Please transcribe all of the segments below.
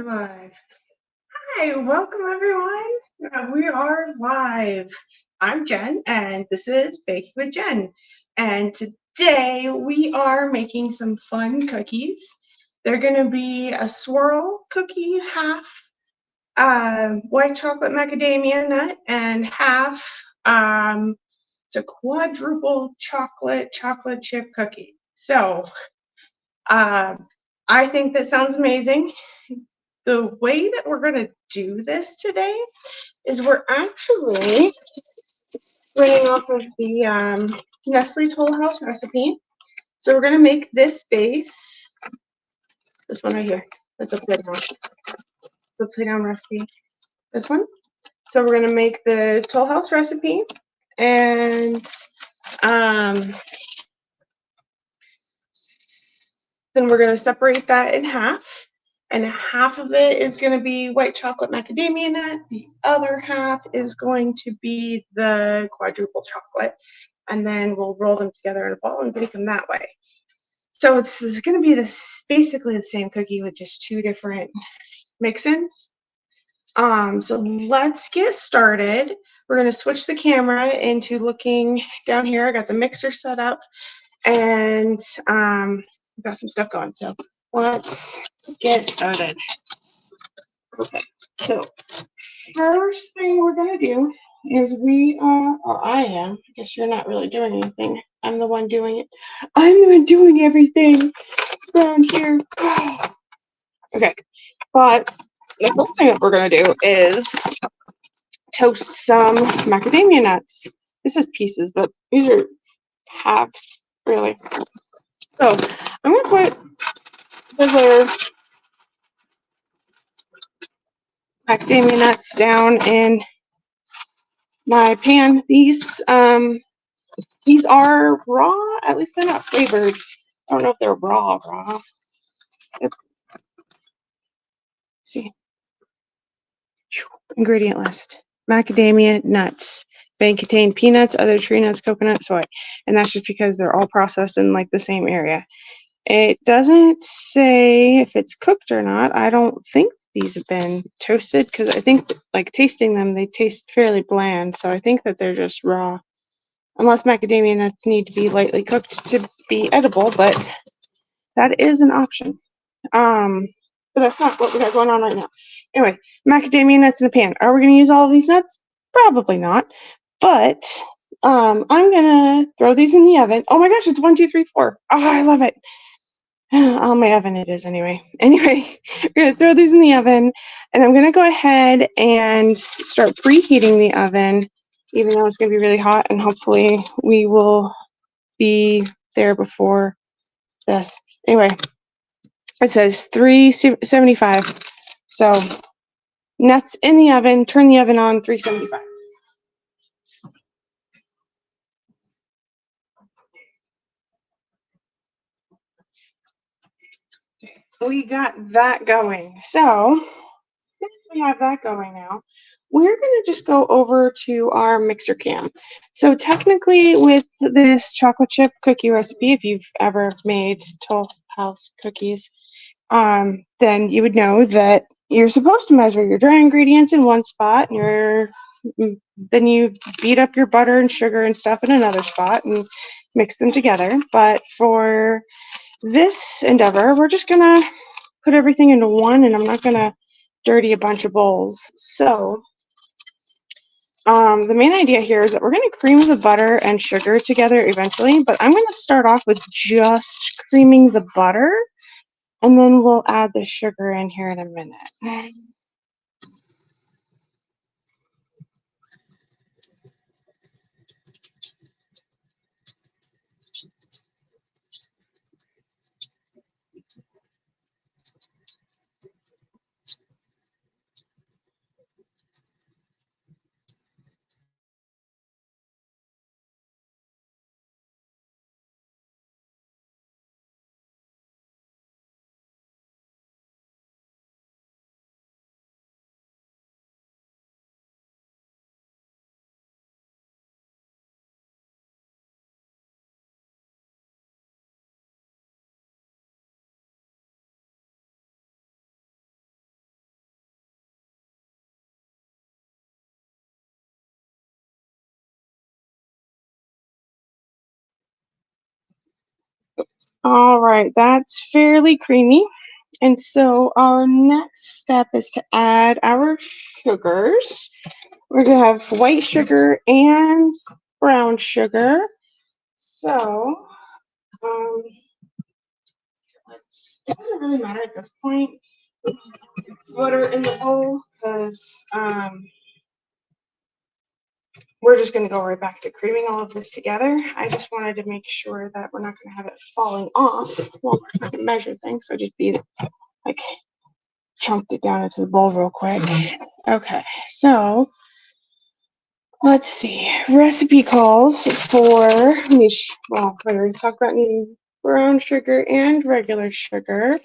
Live. Hi, welcome everyone. We are live. I'm Jen, and this is Baking with Jen. And today we are making some fun cookies. They're going to be a swirl cookie, half white chocolate macadamia nut, and half it's a quadruple chocolate chip cookie. So I think that sounds amazing. The way that we're going to do this today is we're actually running off of the Nestle Toll House recipe. So we're going to make this base, this one right here. That's upside down. It's upside down recipe. This one. So we're going to make the Toll House recipe, and then we're going to separate that in half. And half of it is going to be white chocolate macadamia nut. The other half is going to be the quadruple chocolate. And then we'll roll them together in a ball and bake them that way. So it's going to be basically the same cookie with just two different mix-ins. So let's get started. We're going to switch the camera into looking down here. I got the mixer set up, and I've got some stuff going. So let's get started. Okay, so first thing we're going to do is I am, I guess you're not really doing anything. I'm the one doing it. I'm the one doing everything around here. Okay, but the first thing that we're going to do is toast some macadamia nuts. This is pieces, but these are halves, really. So I'm going to put the macadamia nuts down in my pan. These are raw, at least they're not flavored. I don't know if they're raw. See, ingredient list: macadamia nuts may contain peanuts, other tree nuts, coconut, soy, and that's just because they're all processed in like the same area. It doesn't say if it's cooked or not. I don't think these have been toasted, because I think, like, tasting them, they taste fairly bland, so I think that they're just raw, unless macadamia nuts need to be lightly cooked to be edible, but that is an option. But that's not what we got going on right now. Anyway, macadamia nuts in a pan. Are we going to use all of these nuts? Probably not. But I'm going to throw these in the oven. Oh my gosh, it's 1, 2, 3, 4. Oh, I love it. Oh, my oven it is anyway. Anyway, we're going to throw these in the oven, and I'm going to go ahead and start preheating the oven, even though it's going to be really hot, and hopefully we will be there before this. Anyway, it says 375. So nuts in the oven, turn the oven on, 375. We got that going. So since we have that going now, we're going to just go over to our mixer can. So technically, with this chocolate chip cookie recipe, if you've ever made Toll House cookies, then you would know that you're supposed to measure your dry ingredients in one spot, then you beat up your butter and sugar and stuff in another spot and mix them together. But for this endeavor, we're just gonna put everything into one, and I'm not gonna dirty a bunch of bowls. So the main idea here is that we're gonna cream the butter and sugar together eventually, but I'm gonna start off with just creaming the butter, and then we'll add the sugar in here in a minute. All right, that's fairly creamy. And so our next step is to add our sugars. We're going to have white sugar and brown sugar. So, it doesn't really matter at this point. Butter in the bowl because we're just going to go right back to creaming all of this together. I just wanted to make sure that we're not going to have it falling off while we're trying to measure things. So just be like chunked it down into the bowl real quick. Okay, so let's see. Recipe calls for well, we already talked about needing brown sugar and regular sugar,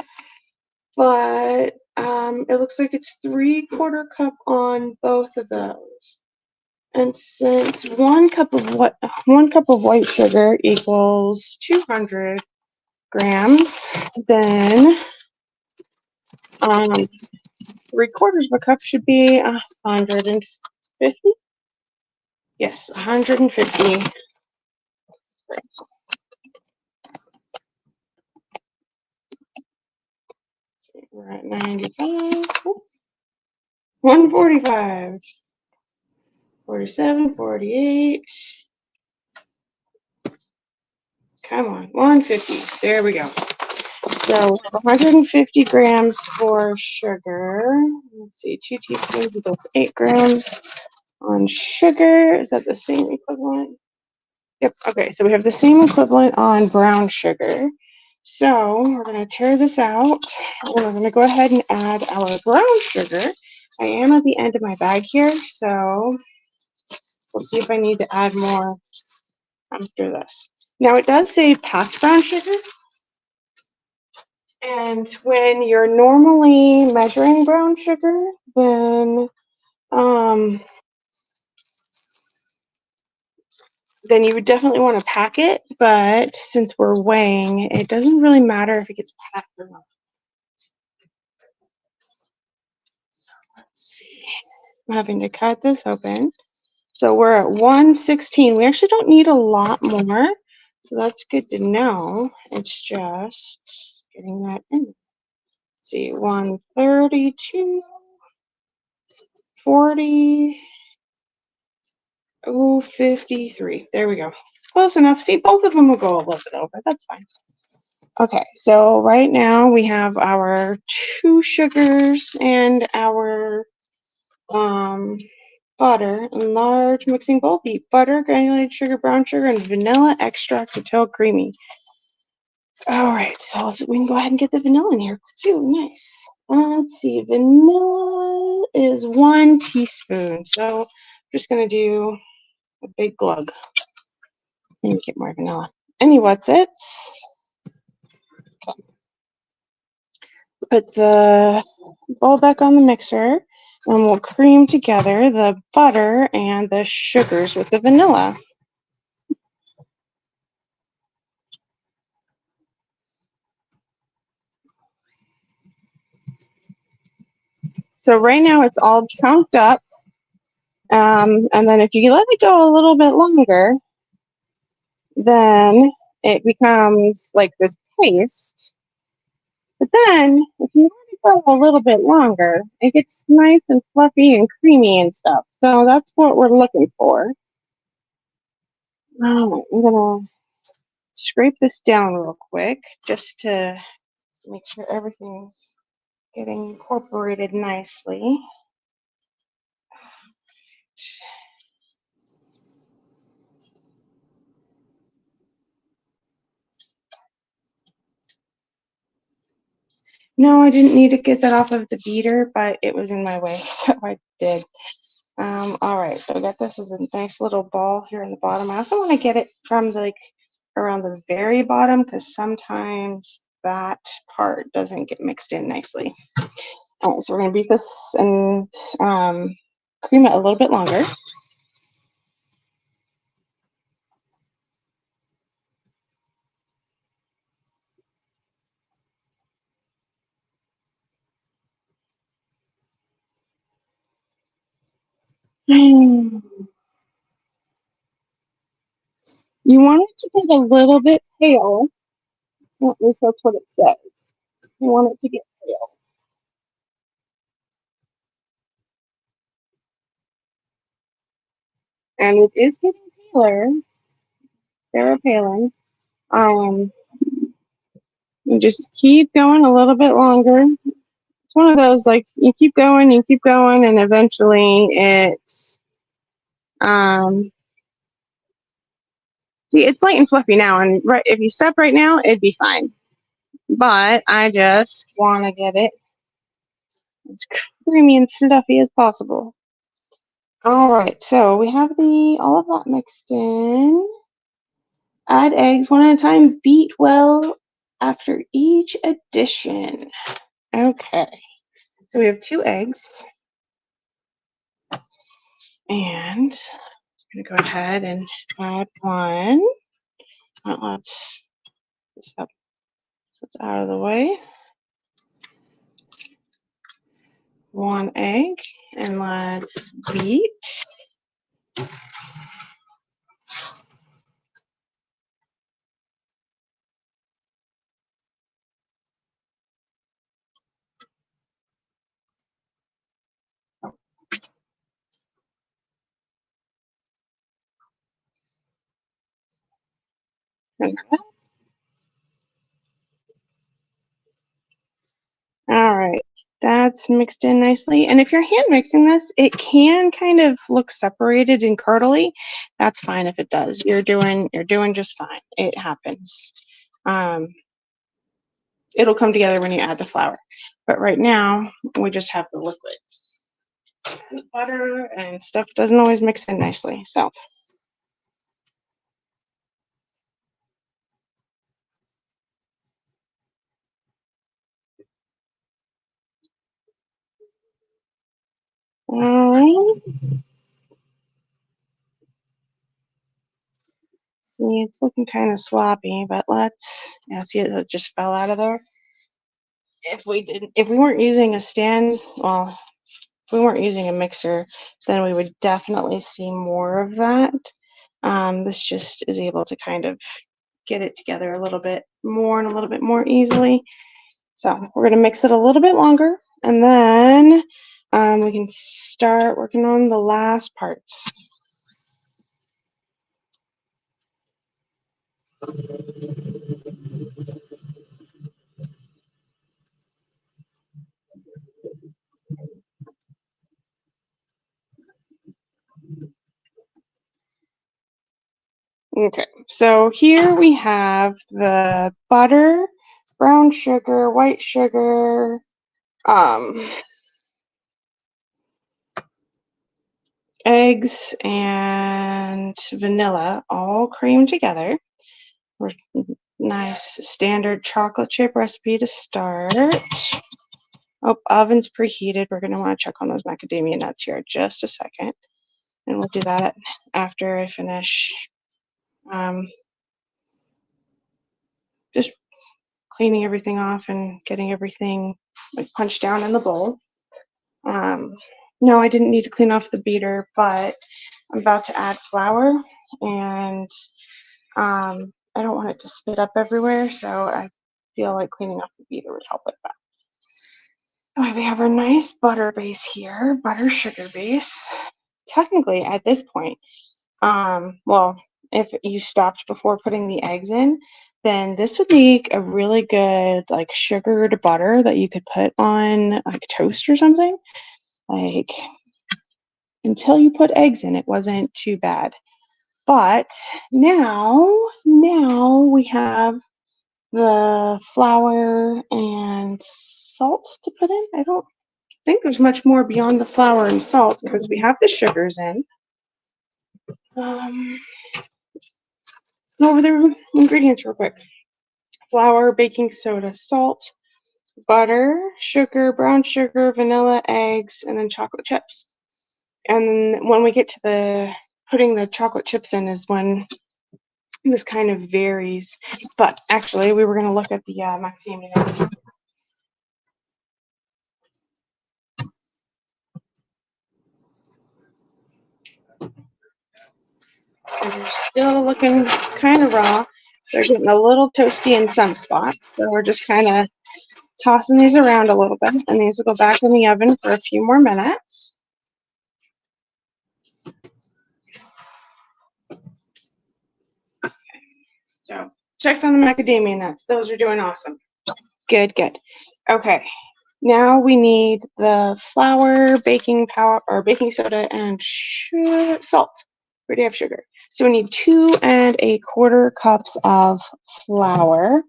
but it looks like it's 3/4 cup on both of those. And since 1 cup of white sugar equals 200 grams, then 3/4 of a cup should be 150. Yes, 150 grams. So we're at 95, 145, 47, 48. Come on, 150. There we go. So 150 grams for sugar. Let's see, 2 teaspoons equals 8 grams on sugar. Is that the same equivalent? Yep. Okay, so we have the same equivalent on brown sugar. So we're going to tear this out, and we're going to go ahead and add our brown sugar. I am at the end of my bag here, so we'll see if I need to add more after this. Now it does say packed brown sugar. And when you're normally measuring brown sugar, then you would definitely want to pack it. But since we're weighing, it doesn't really matter if it gets packed or not. So let's see. I'm having to cut this open. So we're at 116. We actually don't need a lot more. So that's good to know. It's just getting that in. Let's see, 132, 40. Oh, 53. There we go. Close enough. See, both of them will go a little bit over. That's fine. Okay, so right now we have our 2 sugars and our butter in large mixing bowl. Beat butter, granulated sugar, brown sugar, and vanilla extract until creamy. All right, so we can go ahead and get the vanilla in here too. Nice. Let's see. Vanilla is 1 teaspoon. So I'm just going to do a big glug. Let me get more vanilla. Any what's it's. Okay. Put the bowl back on the mixer, and we'll cream together the butter and the sugars with the vanilla. So right now it's all chunked up, and then if you let it go a little bit longer, then it becomes like this paste. But then if you let it go a little bit longer, it gets nice and fluffy and creamy and stuff. So that's what we're looking for. I'm gonna scrape this down real quick just to make sure everything's getting incorporated nicely. No, I didn't need to get that off of the beater, but it was in my way, so I did. All right, so I got this as a nice little ball here in the bottom. I also want to get it from like around the very bottom because sometimes that part doesn't get mixed in nicely. All right, so we're going to beat this and cream it a little bit longer. You want it to get a little bit pale At least that's what it says. You want it to get pale. And it is getting paler. Sarah Palin. You just keep going a little bit longer. It's one of those, like, you keep going, and eventually it's, see, it's light and fluffy now, and right, if you stop right now, it'd be fine. But I just want to get it as creamy and fluffy as possible. All right, so we have all of that mixed in. Add eggs one at a time. Beat well after each addition. Okay, so we have 2 eggs. And I'm going to go ahead and add one. Let's get this up so it's out of the way. 1 egg, and let's beat. All right, that's mixed in nicely. And if you're hand mixing this, it can kind of look separated and curdly. That's fine if it does. You're doing just fine. It happens. It'll come together when you add the flour. But right now, we just have the liquids. And the butter and stuff doesn't always mix in nicely. So. See, it's looking kind of sloppy, but see, it just fell out of there. If we weren't using a stand, well, if we weren't using a mixer, then we would definitely see more of that. This just is able to kind of get it together a little bit more and a little bit more easily. So we're gonna mix it a little bit longer, and then we can start working on the last parts. Okay, so here we have the butter, brown sugar, white sugar, eggs, and vanilla all creamed together. Nice standard chocolate chip recipe to start. Oh, oven's preheated. We're going to want to check on those macadamia nuts here just a second. And we'll do that after I finish just cleaning everything off and getting everything like punched down in the bowl. No, I didn't need to clean off the beater, but I'm about to add flour, and I don't want it to spit up everywhere, so I feel like cleaning off the beater would help with that. All right, we have our nice butter base here, butter sugar base. Technically, at this point, well, if you stopped before putting the eggs in, then this would make a really good like sugared butter that you could put on like toast or something. Like, until you put eggs in, it wasn't too bad. But now we have the flour and salt to put in. I don't think there's much more beyond the flour and salt because we have the sugars in. Let's go over the ingredients real quick. Flour, baking soda, salt, butter, sugar, brown sugar, vanilla, eggs, and then chocolate chips. And when we get to the putting the chocolate chips in is when this kind of varies. But actually, we were going to look at the macadamia nuts. So they're still looking kind of raw. They're getting a little toasty in some spots, so we're just kind of tossing these around a little bit, and these will go back in the oven for a few more minutes. So checked on the macadamia nuts. Those are doing awesome. Good, good. Okay, now we need the flour, baking powder, or baking soda, and salt. We already have sugar. So we need 2 1/4 cups of flour,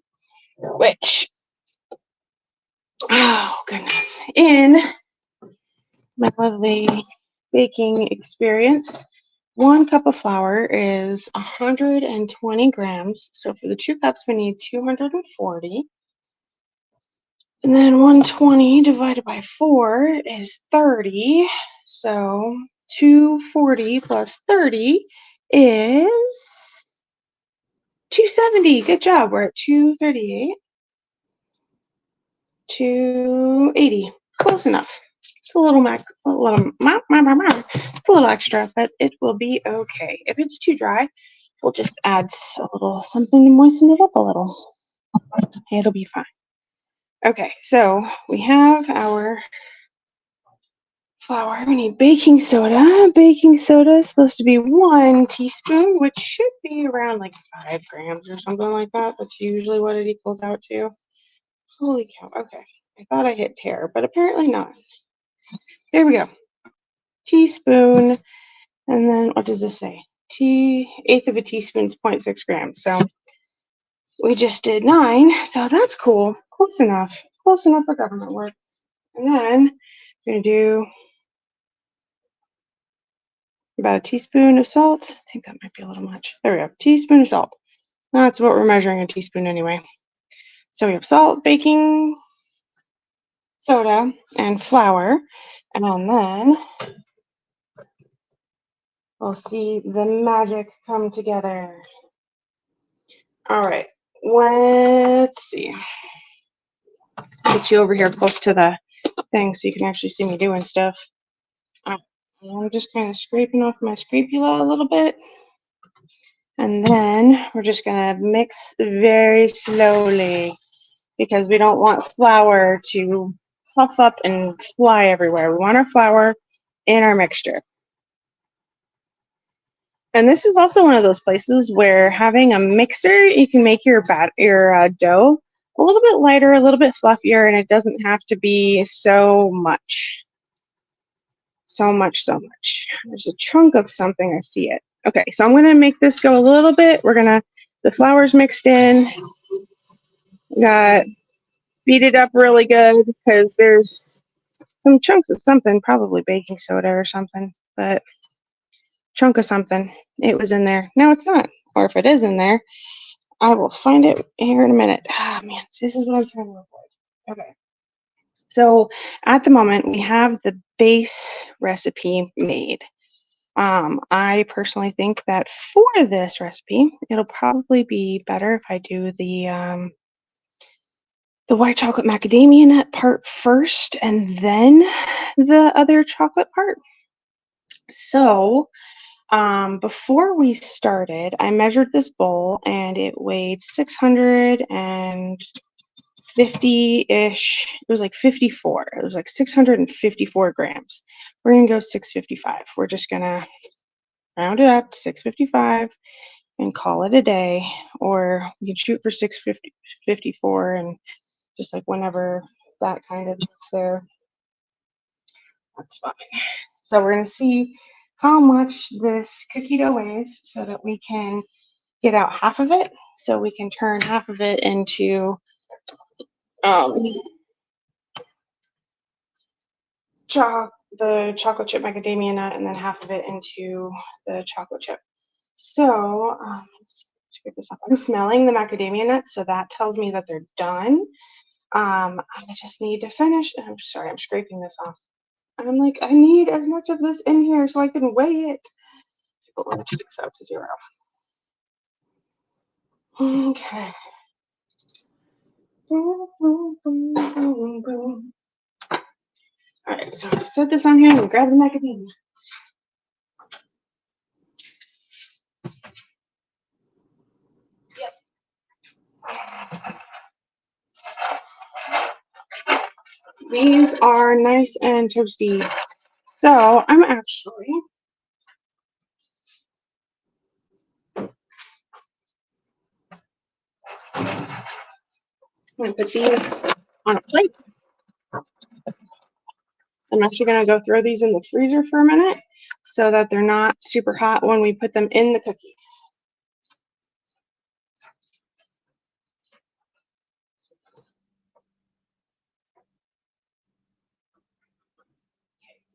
which, oh goodness, in my lovely baking experience, 1 cup of flour is 120 grams. So for the 2 cups, we need 240. And then 120 divided by 4 is 30. So 240 plus 30 is 270. Good job. We're at 238. 280. Close enough. It's a little it's a little extra, but it will be okay. If it's too dry, we'll just add a little something to moisten it up a little. It'll be fine. Okay, so we have our flour. We need baking soda. Baking soda is supposed to be 1 teaspoon, which should be around like 5 grams or something like that. That's usually what it equals out to. Holy cow. Okay. I thought I hit tear, but apparently not. There we go. Teaspoon. And then what does this say? 1/8 of a teaspoon is 0.6 grams. So we just did 9. So that's cool. Close enough. Close enough for government work. And then we're going to do about a teaspoon of salt. I think that might be a little much. There we go. Teaspoon of salt. That's what we're measuring, a teaspoon anyway. So we have salt, baking soda, and flour. And then we'll see the magic come together. All right. Let's see. Get you over here close to the thing so you can actually see me doing stuff. I'm just kind of scraping off my scrapula a little bit. And then we're just going to mix very slowly because we don't want flour to puff up and fly everywhere. We want our flour in our mixture. And this is also one of those places where having a mixer, you can make your dough a little bit lighter, a little bit fluffier, and it doesn't have to be so much. So much. There's a chunk of something. I see it. Okay, so I'm going to make this go a little bit. The flour's mixed in. Got beat it up really good because there's some chunks of something, probably baking soda or something, but chunk of something. It was in there. Now it's not. Or if it is in there, I will find it here in a minute. Ah, man, this is what I'm trying to avoid. Okay. So at the moment, we have the base recipe made. I personally think that for this recipe, it'll probably be better if I do the white chocolate macadamia nut part first and then the other chocolate part. So before we started, I measured this bowl and it weighed 650-ish. It was like 54. It was like 654 grams. We're going to go 655. We're just going to round it up to 655 and call it a day. Or you can shoot for 654 and just like whenever that kind of gets there, that's fine. So we're going to see how much this cookie dough weighs so that we can get out half of it, so we can turn half of it into the chocolate chip macadamia nut, and then half of it into the chocolate chip. So let's get this up. I'm smelling the macadamia nuts, so that tells me that they're done. I just need to finish. I'm sorry, I'm scraping this off. I'm like, I need as much of this in here so I can weigh it. But we're going to take this out to 0. Okay. Boom, boom, boom, boom, boom. All right, so set this on here and grab the macadamia. Yep. These are nice and toasty. So I'm actually going to put these on a plate. I'm actually going to go throw these in the freezer for a minute so that they're not super hot when we put them in the cookie.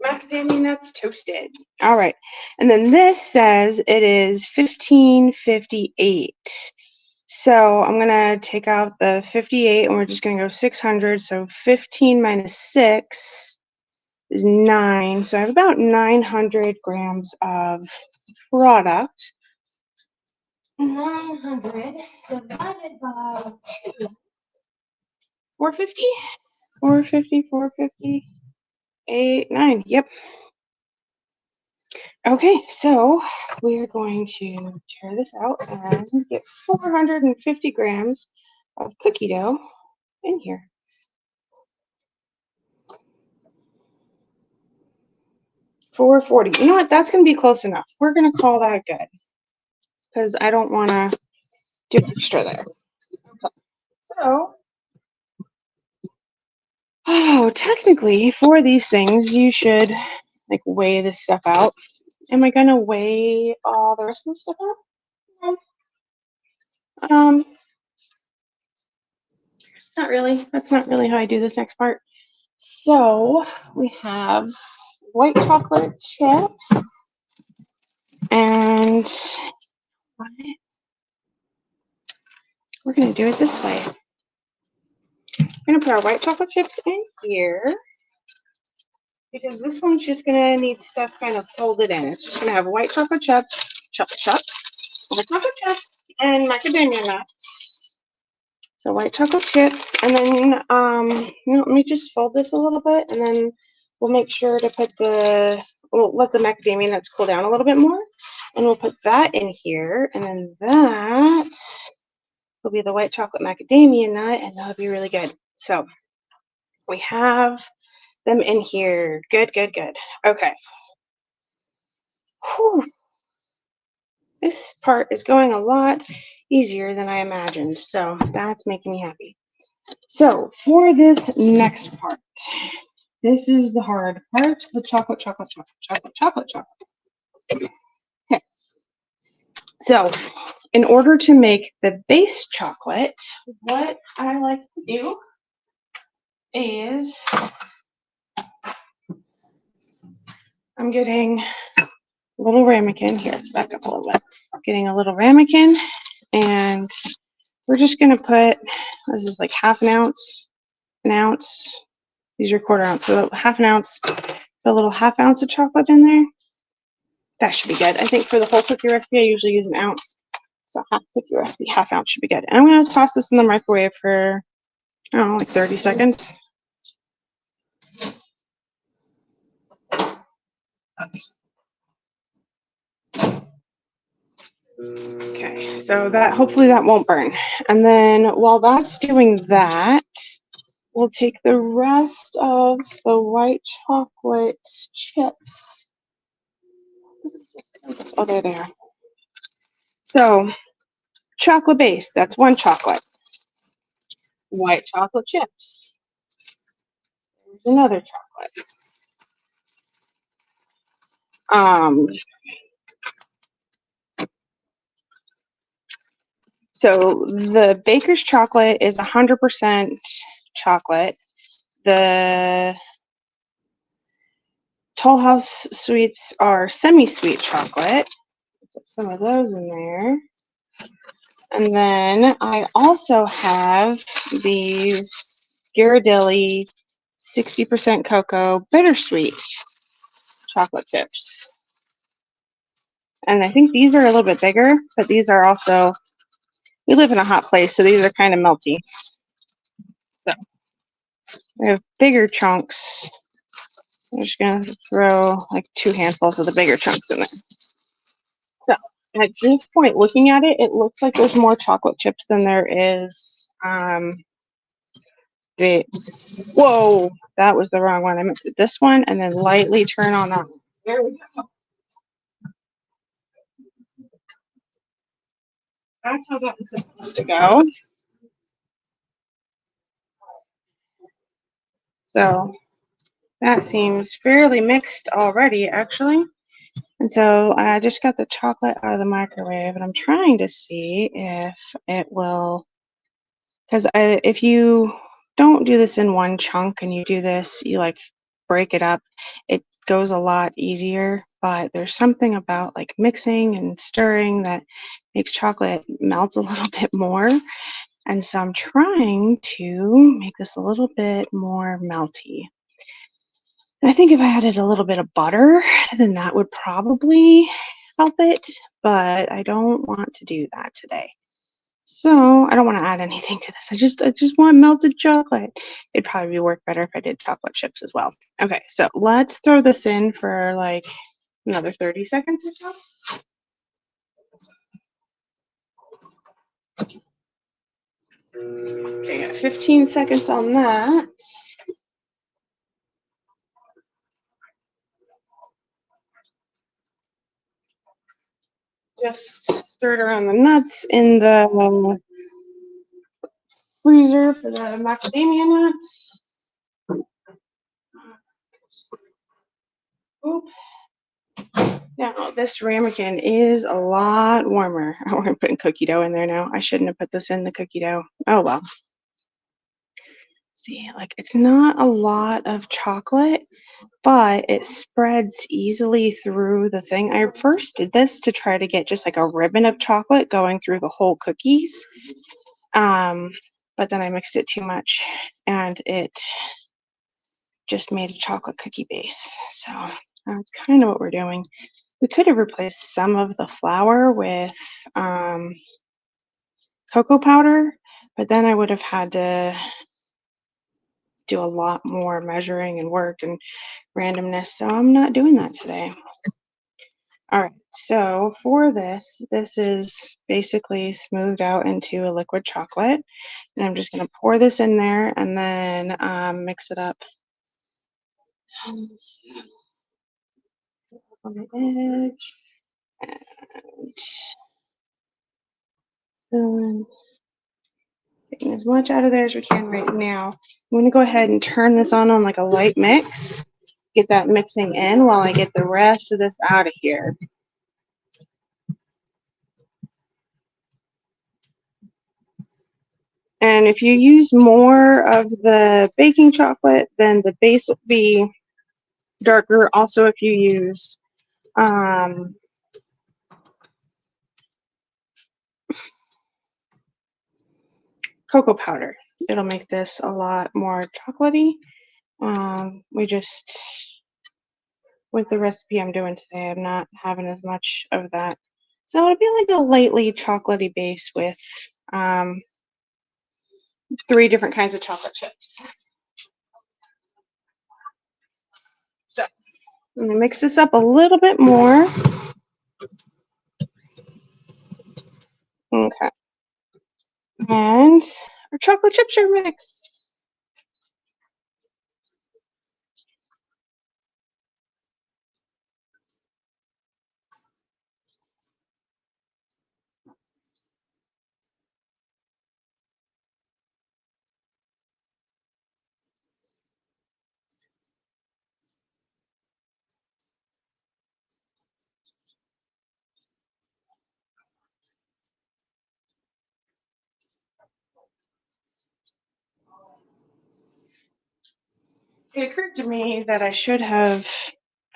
Macadamia nuts toasted. All right. And then this says it is $15.58. So I'm going to take out the 58 and we're just going to go 600. So 15 minus 6 is 9. So I have about 900 grams of product. 900 divided by 2. 450? 450, 450, 8, 9. Yep. Okay, so we're going to tear this out and get 450 grams of cookie dough in here. 440. You know what? That's going to be close enough. We're going to call that good because I don't want to do extra there. Okay. So, technically, for these things, you should like weigh this stuff out. Am I going to weigh all the rest of the stuff out? No. Not really. That's not really how I do this next part. So we have white chocolate chips and we're going to do it this way. We're going to put our white chocolate chips in here because this one's just going to need stuff kind of folded in. It's just going to have white chocolate chips, white chocolate chips, and macadamia nuts. So white chocolate chips, and then let me just fold this a little bit, and then we'll make sure to put we'll let the macadamia nuts cool down a little bit more, and we'll put that in here, and then that will be the white chocolate macadamia nut, and that'll be really good. So we have them in here. Good, good, good. Okay. Whew. This part is going a lot easier than I imagined, so that's making me happy. So for this next part, this is the hard part, the chocolate. Okay. So in order to make the base chocolate, what I like to do is I'm getting a little ramekin. Here, let's back up a little bit. Getting a little ramekin, and we're just going to put, this is like half an ounce. These are quarter ounce, so half an ounce, put a little half ounce of chocolate in there. That should be good. I think for the whole cookie recipe, I usually use an ounce. So half cookie recipe, half ounce should be good. And I'm going to toss this in the microwave for, I don't know, like 30 seconds. Okay, so that hopefully that won't burn. And then while that's doing that, we'll take the rest of the white chocolate chips. Oh, there they are. So chocolate base, that's one chocolate. White chocolate chips. There's another chocolate. So the baker's chocolate is 100% chocolate. The Toll House sweets are semi-sweet chocolate. Put some of those in there. And then I also have these Ghirardelli 60% cocoa bittersweet chocolate chips. And I think these are a little bit bigger, but these are also, we live in a hot place, so these are kind of melty. So we have bigger chunks. I'm just going to throw like 2 handfuls of the bigger chunks in there. So at this point, looking at it, it looks like there's more chocolate chips than there is Wait. Whoa, that was the wrong one. I mixed this one and then lightly turn on that one. There we go. That's how that was supposed to go. So that seems fairly mixed already, actually. And so I just got the chocolate out of the microwave, and I'm trying to see if it will, because if you don't do this in one chunk and you do this, you like break it up, it goes a lot easier. But there's something about like mixing and stirring that makes chocolate melt a little bit more. And so I'm trying to make this a little bit more melty. I think if I added a little bit of butter, then that would probably help it, but I don't want to do that today. So I don't want to add anything to this. I just want melted chocolate. It'd probably work better if I did chocolate chips as well. Okay, so let's throw this in for like another 30 seconds or so. Okay, got 15 seconds on that. Just stirred around the nuts in the freezer for the macadamia nuts. Oop. Now, this ramekin is a lot warmer. Oh, I'm putting cookie dough in there now. I shouldn't have put this in the cookie dough. Oh, well. See, like, it's not a lot of chocolate, but it spreads easily through the thing. I first did this to try to get just like a ribbon of chocolate going through the whole cookies. But then I mixed it too much, and it just made a chocolate cookie base. So that's kind of what we're doing. We could have replaced some of the flour with cocoa powder, but then I would have had to do a lot more measuring and work and randomness, so I'm not doing that today. All right, so for this is basically smoothed out into a liquid chocolate, and I'm just going to pour this in there and then mix it up on the edge and fill in. Getting as much out of there as we can right now. I'm going to go ahead and turn this on like a light mix. Get that mixing in while I get the rest of this out of here. And if you use more of the baking chocolate, then the base will be darker. Also, if you use cocoa powder, it'll make this a lot more chocolatey. We just, with the recipe I'm doing today, I'm not having as much of that. So it'll be like a lightly chocolatey base with 3 different kinds of chocolate chips. So I'm gonna mix this up a little bit more. Okay. And our chocolate chips are mixed. It occurred to me that I should have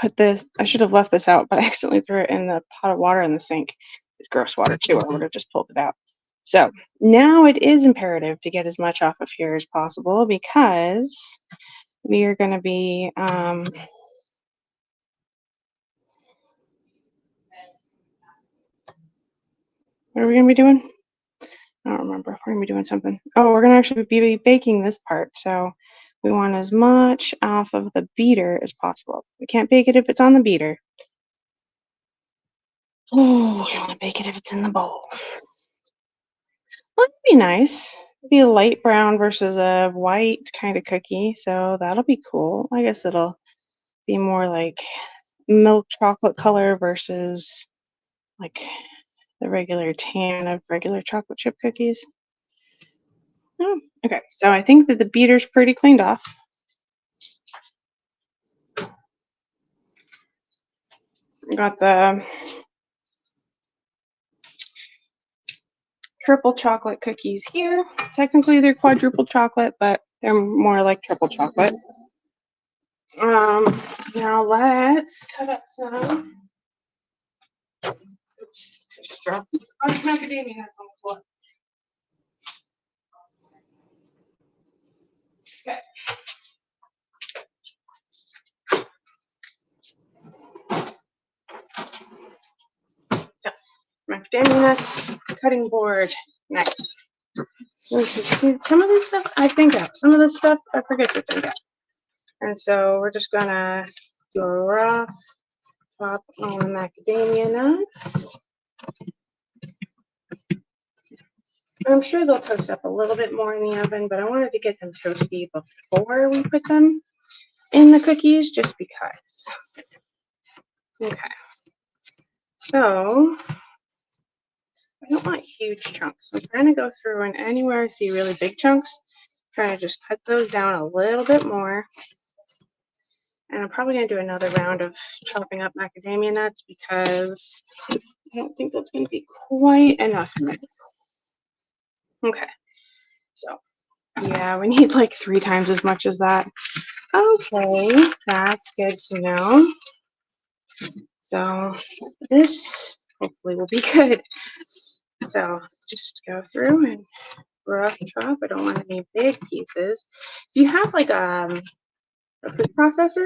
left this out, but I accidentally threw it in the pot of water in the sink. It's gross water too. I would have just pulled it out. So now it is imperative to get as much off of here as possible because we are going to be what are we going to be doing? I don't remember. We're going to be doing something. Oh, we're going to actually be baking this part. So we want as much off of the beater as possible. We can't bake it if it's on the beater. Oh, we want to bake it if it's in the bowl. Well, that'd be nice. be a light brown versus a white kind of cookie, so that'll be cool. I guess it'll be more like milk chocolate color versus like the regular tan of regular chocolate chip cookies. Oh, okay, so I think that the beater's pretty cleaned off. I got the triple chocolate cookies here. Technically they're quadruple chocolate, but they're more like triple chocolate. Now let's cut up some. Oops, I just dropped a bunch of macadamia nuts on the floor. Okay. So, macadamia nuts, cutting board next. See, some of this stuff I think of, some of this stuff I forget to think of. And so we're just gonna do a rough top on the macadamia nuts. I'm sure they'll toast up a little bit more in the oven, but I wanted to get them toasty before we put them in the cookies, just because. Okay. So I don't want huge chunks. I'm trying to go through, and anywhere I see really big chunks, trying to just cut those down a little bit more. And I'm probably going to do another round of chopping up macadamia nuts because I don't think that's going to be quite enough of it. Okay, so yeah, we need like 3 times as much as that. Okay, that's good to know. So this hopefully will be good. So just go through and rough chop. I don't want any big pieces. If you have like a food processor,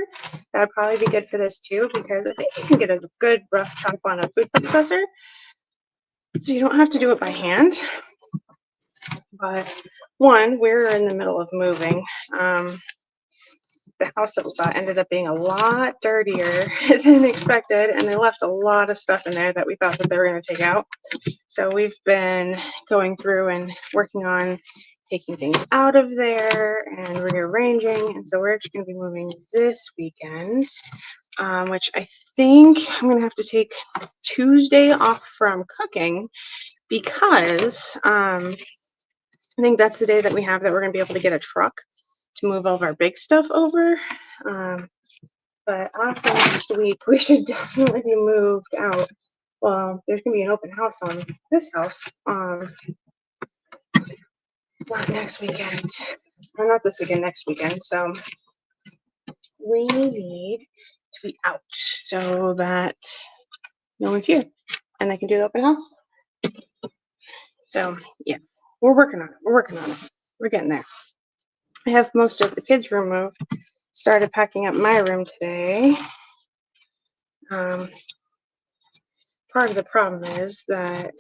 that'd probably be good for this too, because I think you can get a good rough chop on a food processor, so you don't have to do it by hand. But one, we're in the middle of moving. The house that we bought ended up being a lot dirtier than expected, and they left a lot of stuff in there that we thought that they were going to take out. So we've been going through and working on taking things out of there and rearranging, and so we're actually going to be moving this weekend, which I think I'm going to have to take Tuesday off from cooking because I think that's the day that we have that we're going to be able to get a truck to move all of our big stuff over. But after next week, we should definitely be moved out. Well, there's going to be an open house on this house. Not next weekend. Or not this weekend, next weekend. So we need to be out so that no one's here and they can do the open house. So yeah, we're working on it. We're getting there. I have most of the kids' room moved. Started packing up my room today. Part of the problem is that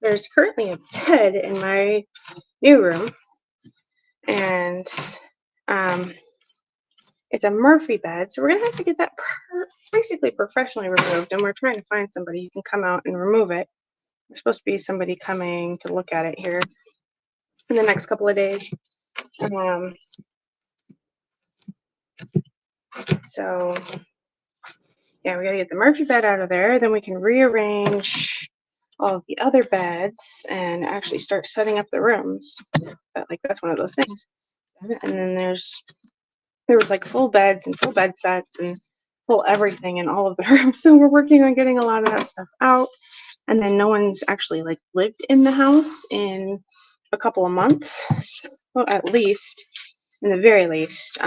there's currently a bed in my new room, and it's a Murphy bed, so we're gonna have to get that basically professionally removed, and we're trying to find somebody who can come out and remove it. There's supposed to be somebody coming to look at it here in the next couple of days. So yeah, we gotta get the Murphy bed out of there, then we can rearrange all of the other beds and actually start setting up the rooms. But like that's one of those things. And then there was like full beds and full bed sets and full everything in all of the rooms. So we're working on getting a lot of that stuff out. And then no one's actually like lived in the house in a couple of months. Well, at least, in the very least,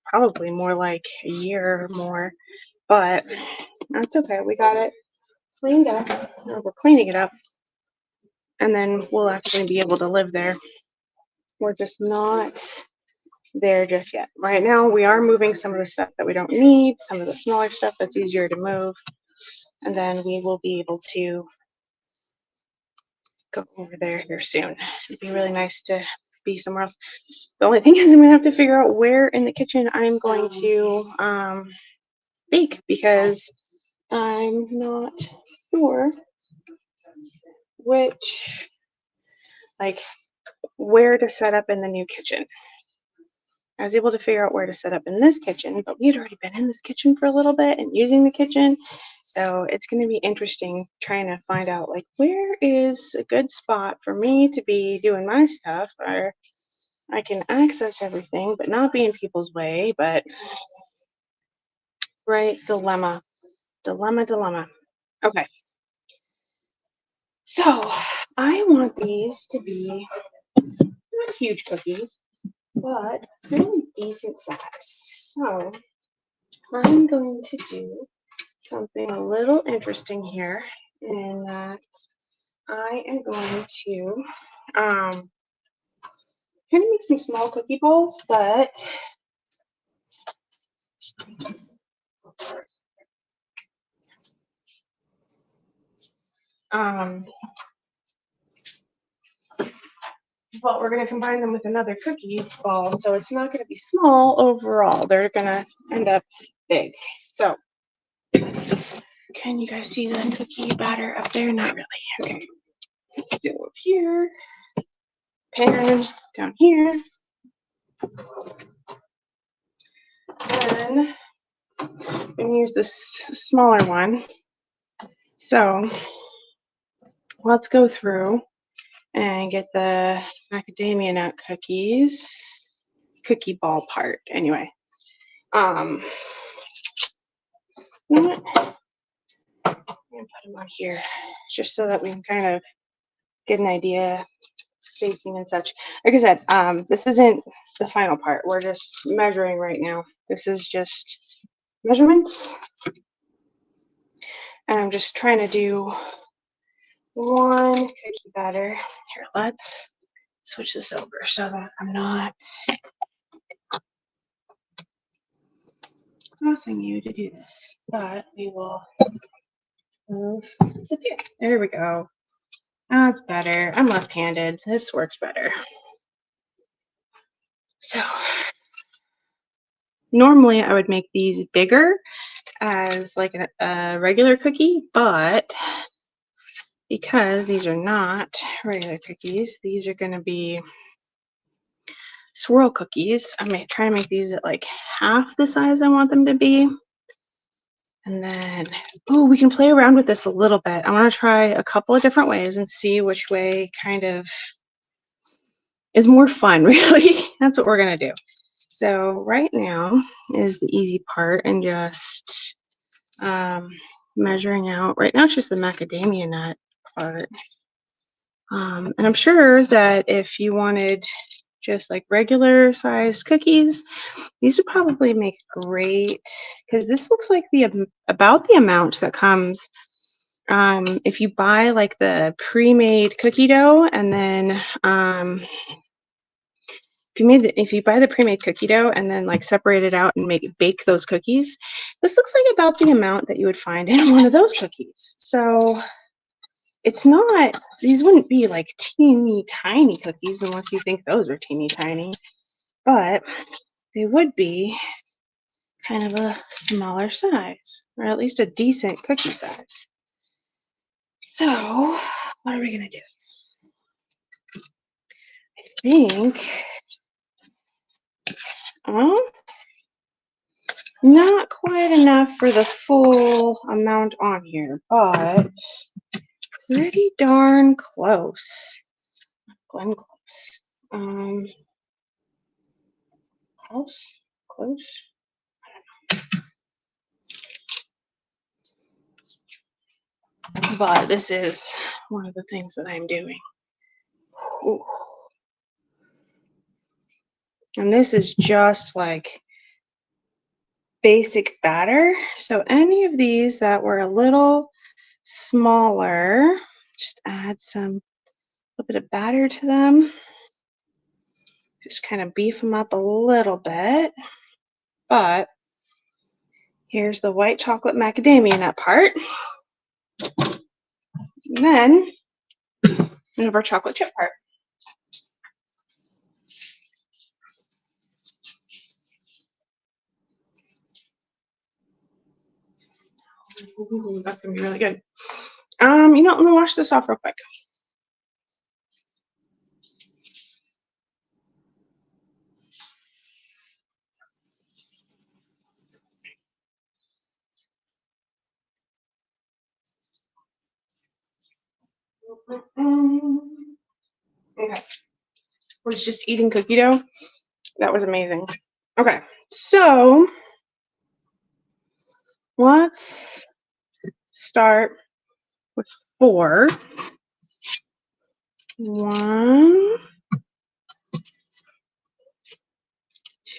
probably more like a year or more. But that's okay. We got it cleaned up, or we're cleaning it up, and then we'll actually be able to live there. We're just not there just yet. Right now, we are moving some of the stuff that we don't need, some of the smaller stuff that's easier to move, and then we will be able to go over there here soon. It'd be really nice to be somewhere else. The only thing is I'm gonna have to figure out where in the kitchen I'm going to bake, because I'm not sure which, like, where to set up in the new kitchen. I was able to figure out where to set up in this kitchen, but we had already been in this kitchen for a little bit and using the kitchen. So it's going to be interesting trying to find out like where is a good spot for me to be doing my stuff where I can access everything but not be in people's way. But right, dilemma. Okay. So I want these to be not huge cookies, but fairly decent size. So I'm going to do something a little interesting here in that I am going to kind of make some small cookie balls, but we're going to combine them with another cookie ball, so it's not going to be small overall. They're going to end up big. So can you guys see the cookie batter up there? Not really. Okay. Go up here, pan down here, and I'm going to use this smaller one. So let's go through and get the macadamia nut cookie ball part. Anyway, you know what? I'm gonna put them on here just so that we can kind of get an idea, spacing and such. Like I said, this isn't the final part. We're just measuring right now. This is just measurements, and I'm just trying to do one cookie batter. Here, let's switch this over so that I'm not causing you to do this, but we will move this up here. There we go. That's better. I'm left-handed. This works better. So normally I would make these bigger as like a regular cookie, but because these are not regular cookies, these are going to be swirl cookies. I'm going to try to make these at like half the size I want them to be. And then, oh, we can play around with this a little bit. I want to try a couple of different ways and see which way kind of is more fun, really. That's what we're going to do. So right now is the easy part and just measuring out. Right now it's just the macadamia nut part. And I'm sure that if you wanted just like regular sized cookies, these would probably make great, because this looks like about the amount that comes if you buy like the pre-made cookie dough, and then if you buy the pre-made cookie dough and then like separate it out and bake those cookies, this looks like about the amount that you would find in one of those cookies. So it's not, these wouldn't be like teeny tiny cookies unless you think those are teeny tiny, but they would be kind of a smaller size, or at least a decent cookie size. So what are we gonna do? I think not quite enough for the full amount on here, but pretty darn close. Close. Close. But this is one of the things that I'm doing. Ooh. And this is just like basic batter. So any of these that were a little smaller, just add a little bit of batter to them. Just kind of beef them up a little bit. But here's the white chocolate macadamia nut part. And then we have our chocolate chip part. Ooh, that's gonna be really good. Let me wash this off real quick. was just eating cookie dough. That was amazing. Okay, so let's start with 4. 1,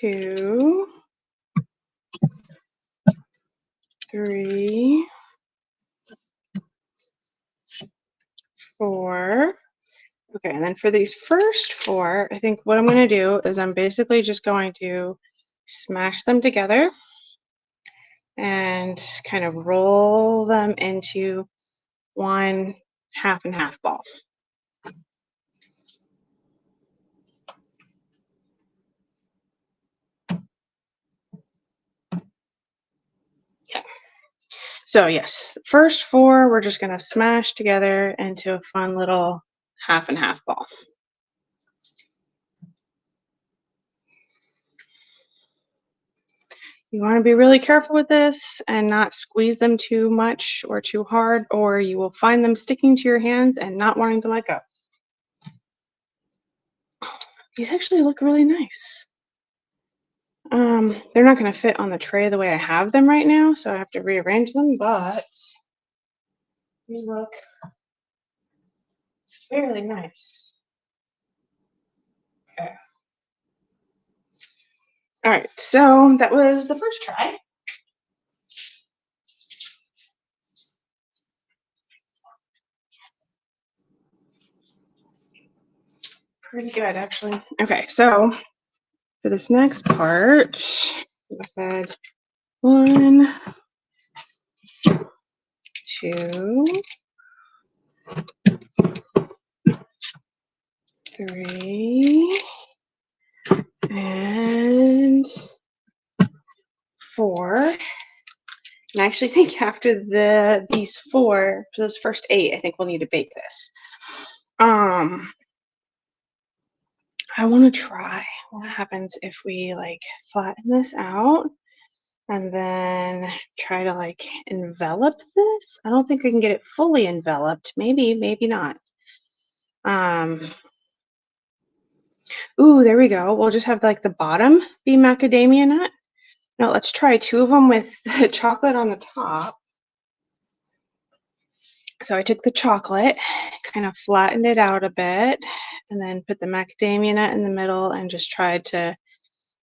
2, 3, 4. Okay, and then for these first 4, I think what I'm going to do is I'm basically just going to smash them together and kind of roll them into one half and half ball. Okay. So yes, the first 4 we're just going to smash together into a fun little half and half ball. You want to be really careful with this and not squeeze them too much or too hard, or you will find them sticking to your hands and not wanting to let go. These actually look really nice. They're not going to fit on the tray the way I have them right now, so I have to rearrange them, but these look fairly nice. Okay. All right, so that was the first try. Pretty good, actually. Okay, so for this next part, I had 1, 2, 3, and 4. And I actually think after these 4, for those first 8, I think we'll need to bake this. I want to try what happens if we like flatten this out and then try to like envelop this. I don't think I can get it fully enveloped. Maybe, maybe not. Ooh, there we go. We'll just have like the bottom be macadamia nut. Now let's try 2 of them with the chocolate on the top. So I took the chocolate, kind of flattened it out a bit, and then put the macadamia nut in the middle and just tried to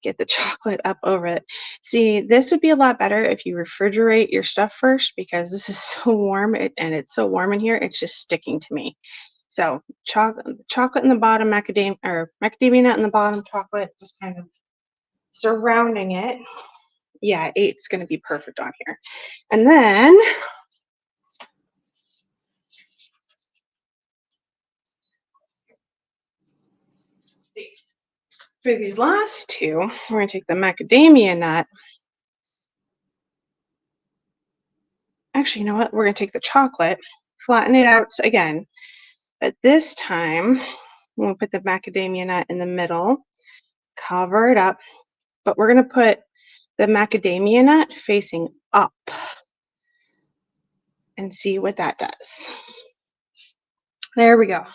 get the chocolate up over it. See, this would be a lot better if you refrigerate your stuff first, because this is so warm and it's so warm in here, it's just sticking to me. So chocolate in the bottom, macadamia nut in the bottom, chocolate just kind of surrounding it. Yeah, 8's going to be perfect on here. And then let's see. For these last 2, we're going to take the macadamia nut. Actually, you know what? We're going to take the chocolate, flatten it out again. But this time, we'll put the macadamia nut in the middle, cover it up, but we're going to put the macadamia nut facing up and see what that does. There we go.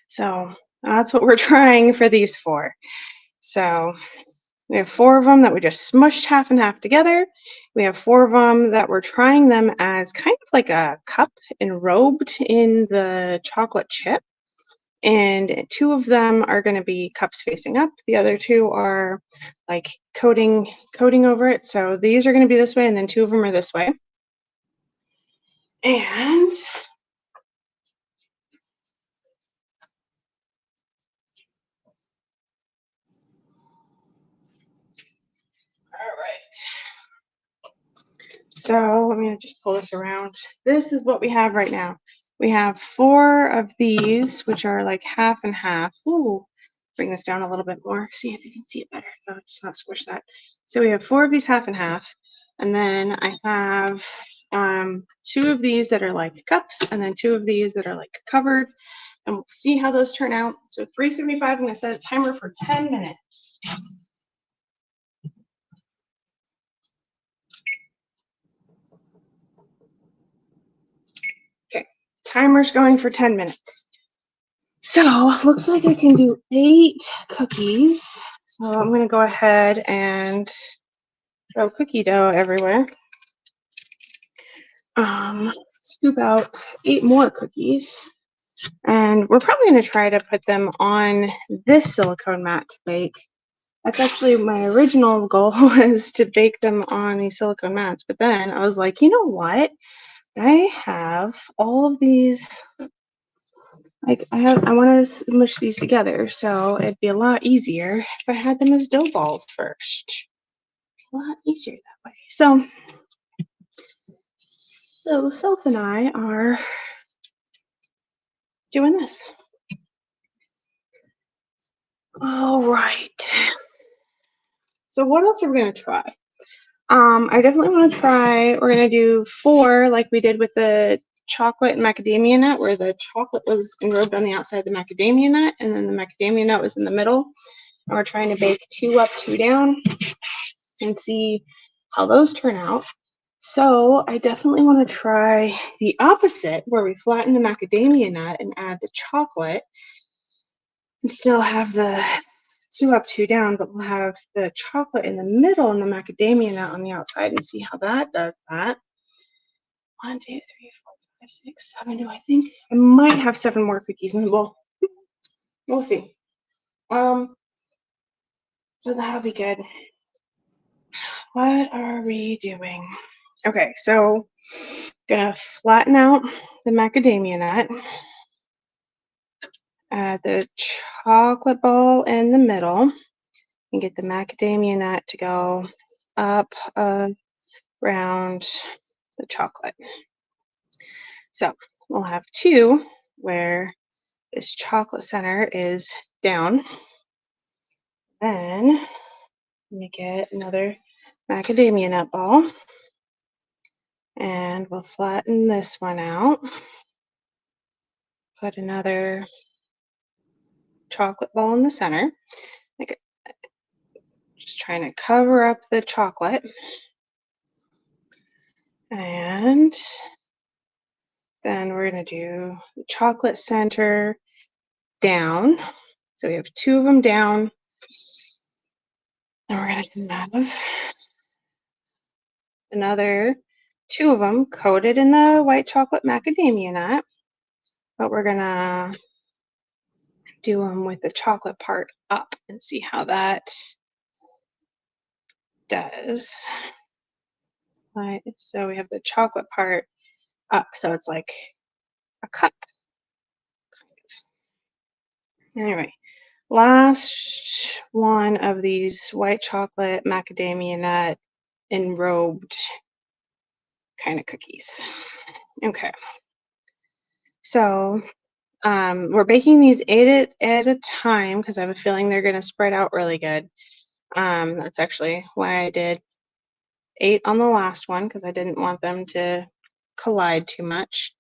So that's what we're trying for these 4. So we have 4 of them that we just smushed half and half together. We have 4 of them that we're trying them as kind of like a cup enrobed in the chocolate chip. And 2 of them are going to be cups facing up. The other 2 are like coating over it. So these are going to be this way, and then 2 of them are this way. And all right. So let me just pull this around. This is what we have right now. We have 4 of these, which are like half and half. Ooh, bring this down a little bit more. See if you can see it better. No, just not squish that. So we have 4 of these half and half. And then I have 2 of these that are like cups, and then 2 of these that are like covered. And we'll see how those turn out. So 375, I'm going to set a timer for 10 minutes. Okay, timer's going for 10 minutes. So looks like I can do 8 cookies. So I'm going to go ahead and throw cookie dough everywhere. Scoop out 8 more cookies. And we're probably going to try to put them on this silicone mat to bake. That's actually my original goal, was to bake them on these silicone mats. But then I was like, you know what? I have all of these, like I want to mush these together, so it'd be a lot easier if I had them as dough balls first. A lot easier that way. So Self and I are doing this. All right. So what else are we gonna try? I definitely want to try. We're gonna do 4 like we did with the chocolate and macadamia nut, where the chocolate was enrobed on the outside of the macadamia nut, and then the macadamia nut was in the middle. And we're trying to bake 2 up, 2 down, and see how those turn out. So I definitely want to try the opposite, where we flatten the macadamia nut and add the chocolate, and still have the 2 up, 2 down, but we'll have the chocolate in the middle and the macadamia nut on the outside, and see how that does that. 1, 2, 3, 4, 5, 6, 7. Do I think I might have 7 more cookies in the bowl? We'll see. So that'll be good. What are we doing? Okay, so gonna flatten out the macadamia nut. Add the chocolate ball in the middle and get the macadamia nut to go up around the chocolate. So we'll have 2 where this chocolate center is down. Then let me get another macadamia nut ball, and we'll flatten this one out. Put another chocolate ball in the center. Like, just trying to cover up the chocolate. And then we're going to do the chocolate center down. So we have 2 of them down. And we're going to have another 2 of them coated in the white chocolate macadamia nut. But we're going to do them with the chocolate part up and see how that does. Right, so we have the chocolate part up, so it's like a cup. Anyway, last one of these white chocolate macadamia nut enrobed kind of cookies. Okay, so we're baking these 8 at a time because I have a feeling they're going to spread out really good. That's actually why I did 8 on the last one, because I didn't want them to collide too much.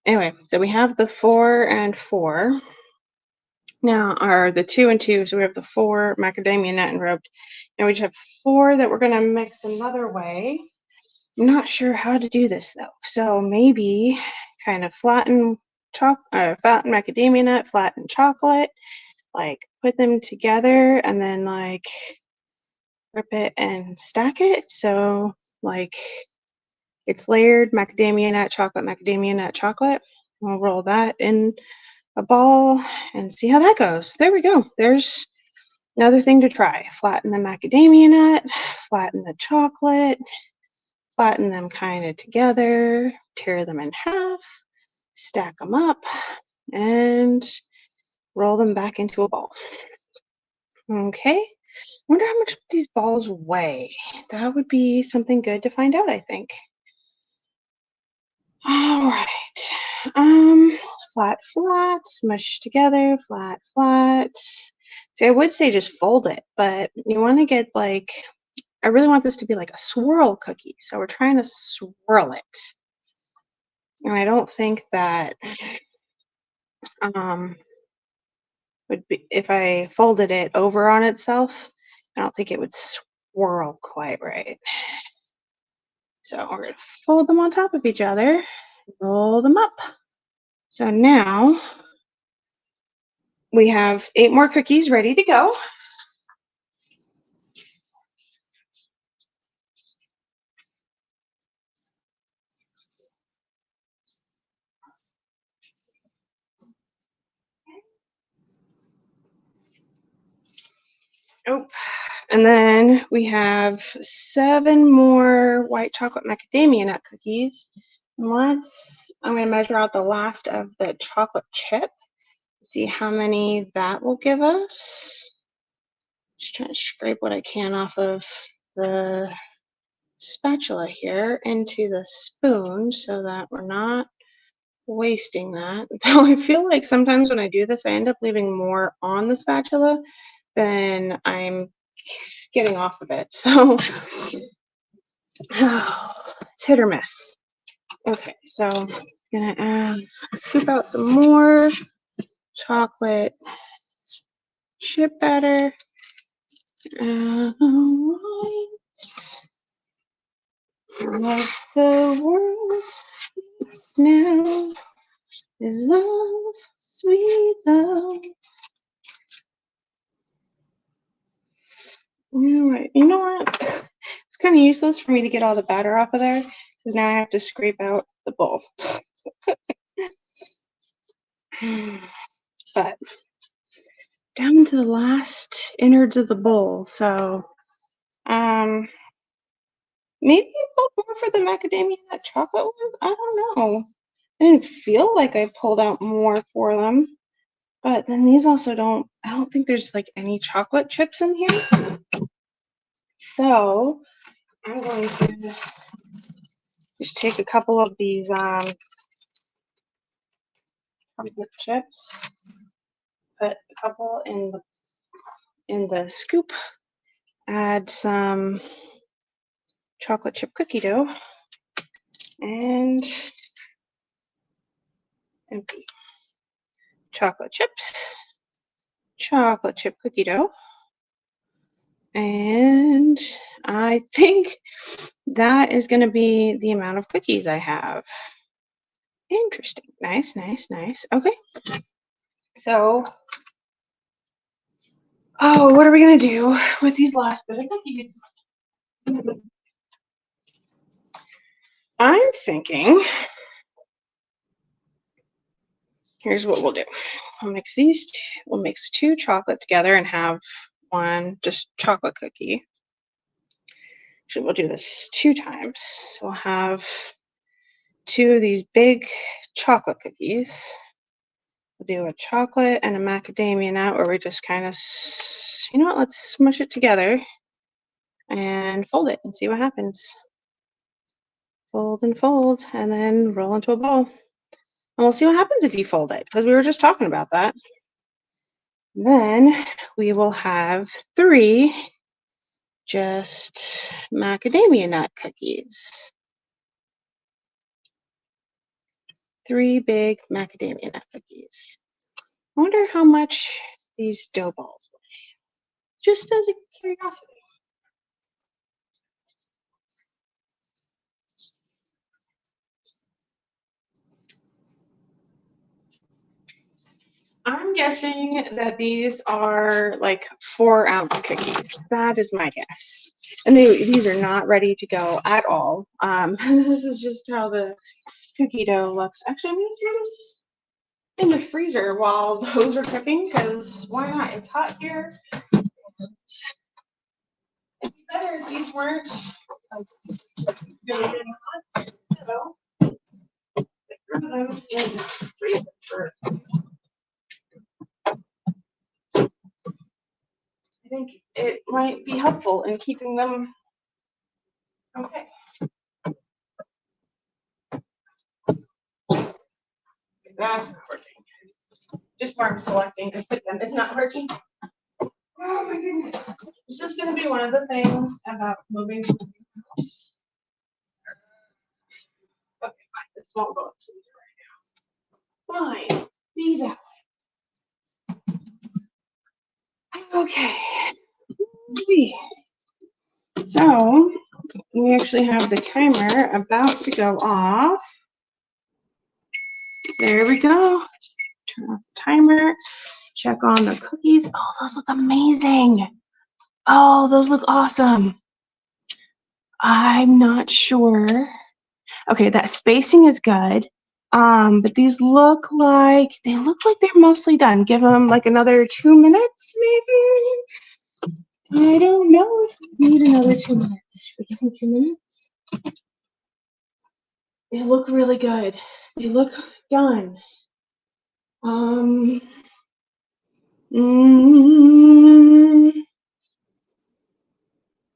Anyway, so we have the 4 and 4. Now are the 2 and 2, so we have the 4 macadamia nut enrobed. Now we just have 4 that we're going to mix another way. I'm not sure how to do this though, so maybe kind of flatten macadamia nut, flatten chocolate, like put them together and then like rip it and stack it, so like it's layered macadamia nut, chocolate. We'll roll that in a ball and see how that goes. There we go. There's another thing to try. Flatten the macadamia nut, flatten the chocolate, flatten them kind of together, tear them in half, stack them up, and roll them back into a ball. Okay. Wonder how much these balls weigh. That would be something good to find out, I think. All right. Flat, flat, smush together, flat, flat. See, I would say just fold it, but you want to get like, I really want this to be like a swirl cookie. So we're trying to swirl it. And I don't think that would be, if I folded it over on itself, I don't think it would swirl quite right. So we're going to fold them on top of each other, roll them up. So now We have 8 more cookies ready to go. Oh, and then we have 7 more white chocolate macadamia nut cookies. I'm going to measure out the last of the chocolate chip, see how many that will give us. Just trying to scrape what I can off of the spatula here into the spoon so that we're not wasting that. Though I feel like sometimes when I do this, I end up leaving more on the spatula than I'm getting off of it. So it's hit or miss. Okay, so I'm gonna scoop out some more chocolate chip batter. What the world needs now is love, sweet love. You know what? It's kind of useless for me to get all the batter off of there because now I have to scrape out the bowl. But down to the last innards of the bowl, so maybe a little more for the macadamia nut chocolate ones. I don't know. I didn't feel like I pulled out more for them, but then these also don't. I don't think there's like any chocolate chips in here, so I'm going to just take a couple of these chocolate chips, put a couple in the scoop, add some chocolate chip cookie dough, and empty. Chocolate chips, chocolate chip cookie dough, and I think that is going to be the amount of cookies I have. Interesting. Nice, nice, nice. Okay. So, what are we going to do with these last bit of cookies? I'm thinking, here's what we'll do. We'll mix these, we'll mix 2 chocolate together and have 1 just chocolate cookie. Actually, we'll do this 2 times. So we'll have 2 of these big chocolate cookies. We'll do a chocolate and a macadamia nut where we just kind of, you know what, let's smush it together and fold it and see what happens. Fold and fold, and then roll into a ball. And we'll see what happens if you fold it, because we were just talking about that. Then we will have 3 just macadamia nut cookies. 3 big macadamia nut cookies. I wonder how much these dough balls weigh. Just as a curiosity. I'm guessing that these are like 4-ounce cookies. That is my guess. And these are not ready to go at all. This is just how the cookie dough looks. Actually, I'm going to throw this in the freezer while those are cooking, because why not? It's hot here. It'd be better if these weren't really hot. So, I threw them in the freezer for, I think it might be helpful in keeping them okay. That's not working. Just where I'm selecting to put them is not working. Oh my goodness. This is going to be one of the things about moving to the house. Okay, fine. This won't go into the right now. Fine. Be that way. Okay. So, we actually have the timer about to go off. There we go. Turn off the timer. check on the cookies. Oh, those look amazing. Oh, those look awesome. I'm not sure. Okay, that spacing is good. But these look like they're mostly done. Give them like another 2 minutes, maybe. I don't know if we need another 2 minutes. Should we give them 2 minutes? They look really good. They look done.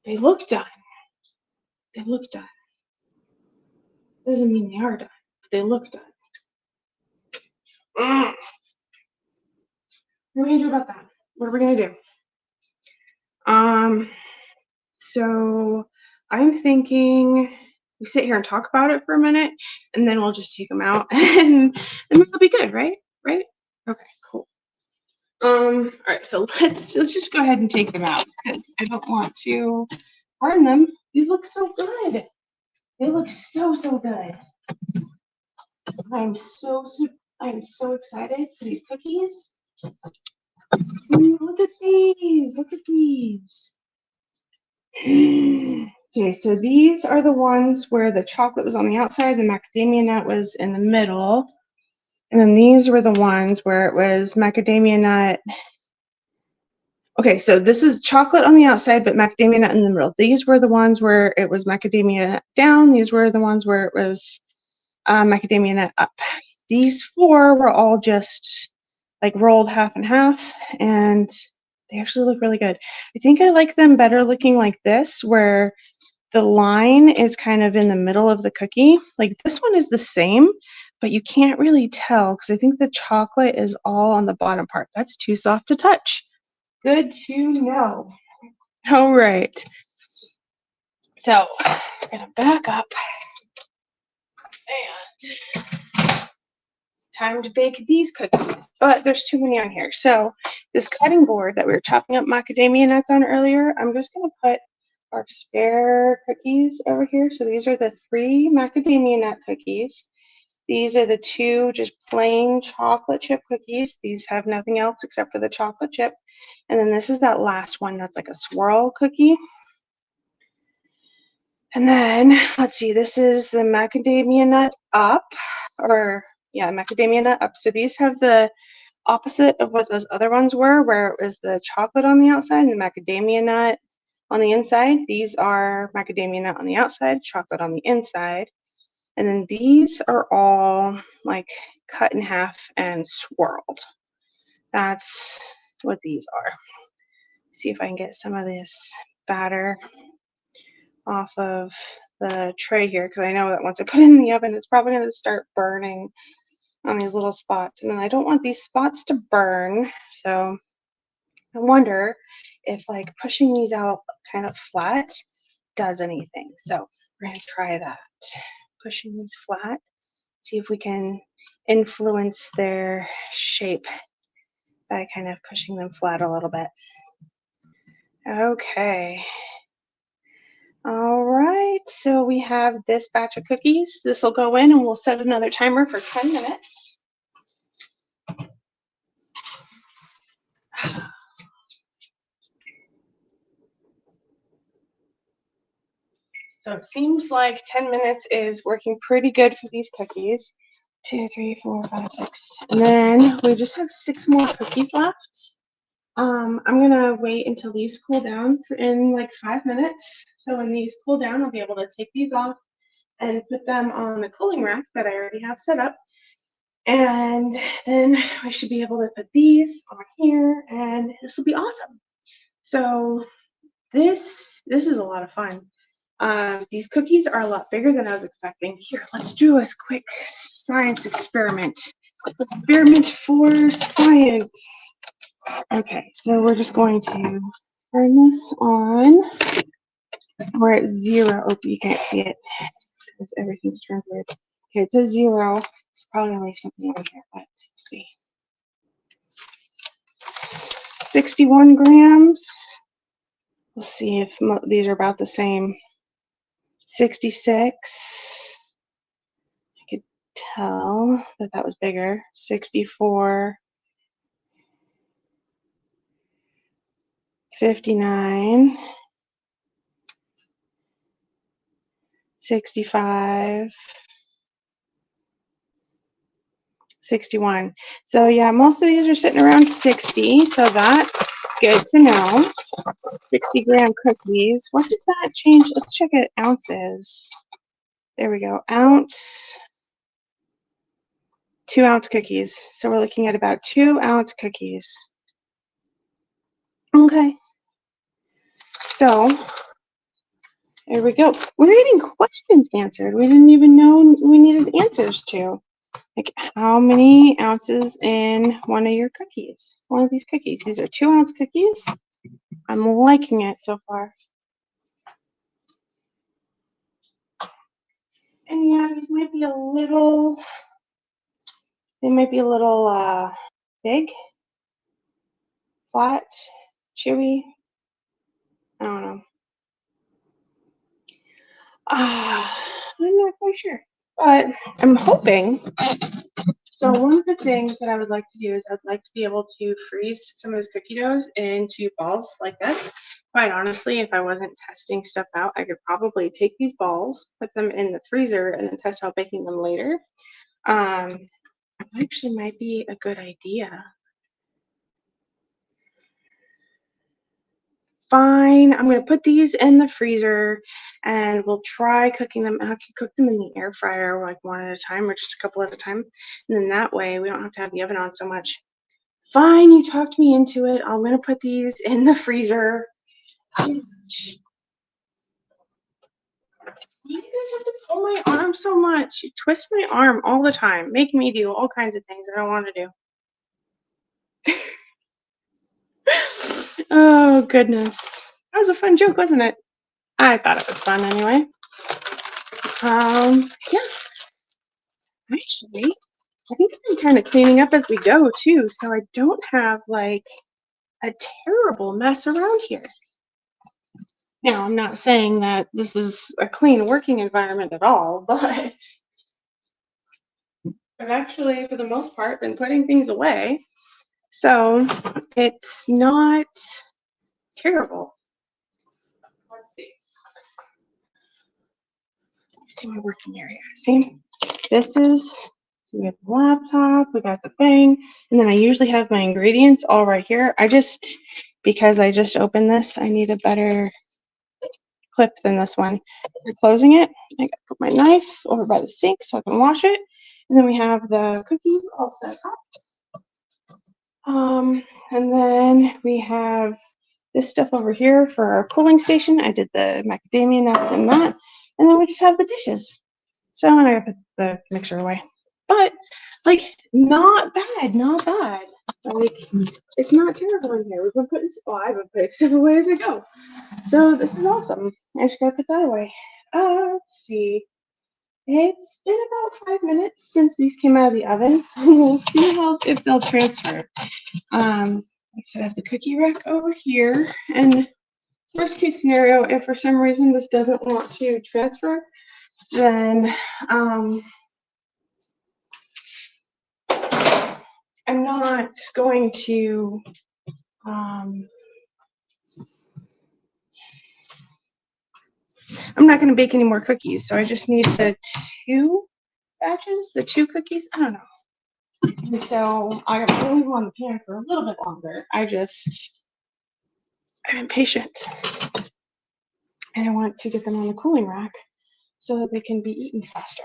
They look done. They look done. Doesn't mean they are done, but they look done. What are we gonna do about that? What are we gonna do? So I'm thinking we sit here and talk about it for a minute, and then we'll just take them out, and it'll be good, right? Right? Okay, cool. All right, so let's just go ahead and take them out because I don't want to burn them. These look so good. They look so good. I'm so excited for these cookies. Look at these. Look at these. Okay, so these are the ones where the chocolate was on the outside, the macadamia nut was in the middle. And then these were the ones where it was macadamia nut. Okay, so this is chocolate on the outside, but macadamia nut in the middle. These were the ones where it was macadamia nut down. These were the ones where it was macadamia nut up. These 4 were all just like rolled half and half, and they actually look really good. I think I like them better looking like this, where the line is kind of in the middle of the cookie. Like this one is the same, but you can't really tell because I think the chocolate is all on the bottom part. That's too soft to touch. Good to know. All right. So we're gonna back up and time to bake these cookies, but there's too many on here. So this cutting board that we were chopping up macadamia nuts on earlier, I'm just gonna put our spare cookies over here. So these are the 3 macadamia nut cookies. These are the 2 just plain chocolate chip cookies. These have nothing else except for the chocolate chip. And then this is that last one that's like a swirl cookie. And then, let's see, this is the macadamia nut up, macadamia nut up. So these have the opposite of what those other ones were, where it was the chocolate on the outside and the macadamia nut on the inside. These are macadamia nut on the outside, chocolate on the inside. And then these are all like cut in half and swirled. That's what these are. See if I can get some of this batter off of the tray here, because I know that once I put it in the oven, it's probably going to start burning on these little spots. And then I don't want these spots to burn. So I wonder if like pushing these out kind of flat does anything. So we're going to try that. Pushing these flat. See if we can influence their shape by kind of pushing them flat a little bit. Okay. All right, so we have this batch of cookies. This will go in and we'll set another timer for 10 minutes. So it seems like 10 minutes is working pretty good for these cookies. 2, 3, 4, 5, 6. And then we just have 6 more cookies left. I'm gonna wait until these cool down in like 5 minutes. So when these cool down, I'll be able to take these off and put them on the cooling rack that I already have set up. And then I should be able to put these on here, and this will be awesome. So this is a lot of fun. These cookies are a lot bigger than I was expecting. Here, let's do a quick science experiment. Experiment for science. Okay, so we're just going to turn this on. We're at 0. Oh, you can't see it because everything's turned weird. Okay, it says 0. It's probably gonna leave something over here, but let's see. 61 grams. Let's see if these are about the same. 66. I could tell that that was bigger. 64. 59, 65, 61. So yeah, most of these are sitting around 60, so that's good to know. 60-gram cookies. What does that change? Let's check it. Ounces. There we go. Ounce. 2-ounce cookies. So we're looking at about 2-ounce cookies. Okay. So there we go. We're getting questions answered. We didn't even know we needed answers to. Like, how many ounces in one of your cookies? One of these cookies. These are 2-ounce cookies. I'm liking it so far. And yeah, these might be a little, they might be a little big, flat, chewy. I don't know. I'm not quite sure, but I'm hoping. So one of the things that I would like to do is I'd like to be able to freeze some of this cookie dough into balls like this. Quite honestly, if I wasn't testing stuff out, I could probably take these balls, put them in the freezer, and then test out baking them later. Actually might be a good idea. Fine, I'm gonna put these in the freezer and we'll try cooking them. I can cook them in the air fryer like one at a time or just a couple at a time. And then that way we don't have to have the oven on so much. Fine, you talked me into it. I'm gonna put these in the freezer. Why do you guys have to pull my arm so much? You twist my arm all the time, make me do all kinds of things I don't want to do. Oh goodness. That was a fun joke, wasn't it? I thought it was fun anyway. Yeah. Actually, I think I'm kind of cleaning up as we go too, so I don't have like a terrible mess around here. Now, I'm not saying that this is a clean working environment at all, but I've actually, for the most part, been putting things away, so it's not terrible. Let's see. See my working area. See, this is, so we have the laptop, we got the thing, and then I usually have my ingredients all right here. Because I just opened this, I need a better clip than this one. For closing it, I gotta put my knife over by the sink so I can wash it. And then we have the cookies all set up. And then we have this stuff over here for our cooling station. I did the macadamia nuts in that. And then we just have the dishes. So I'm gonna put the mixer away. But like, not bad, not bad. Like, it's not terrible in here. I've been putting stuff away as I go. So this is awesome. I just gotta put that away. Let's see. It's been about 5 minutes since these came out of the oven, so we'll see if they'll transfer. Like I said, I have the cookie rack over here, and worst case scenario, if for some reason this doesn't want to transfer, then I'm not going to I'm not going to bake any more cookies, so I just need the 2 batches, the 2 cookies. I don't know. And so I got to leave them on the pan for a little bit longer. I'm impatient, and I want to get them on the cooling rack so that they can be eaten faster.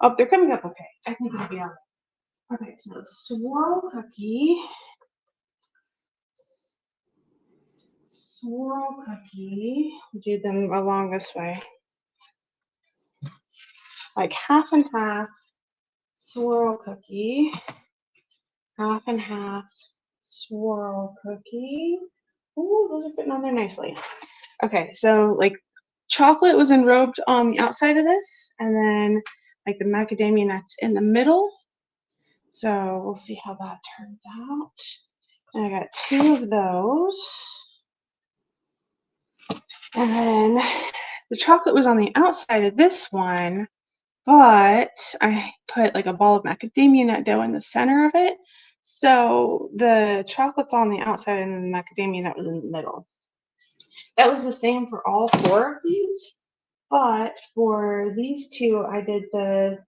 Oh, they're coming up okay. I think it'll be all right. Okay, so the swirl cookie. Swirl cookie. We do them along this way. Like half and half swirl cookie. Half and half swirl cookie. Ooh, those are fitting on there nicely. Okay, so like chocolate was enrobed on the outside of this, and then like the macadamia nuts in the middle. So we'll see how that turns out. And I got 2 of those. And then the chocolate was on the outside of this one, but I put like a ball of macadamia nut dough in the center of it. So the chocolate's on the outside and then the macadamia nut was in the middle. That was the same for all 4 of these, but for these 2, I did the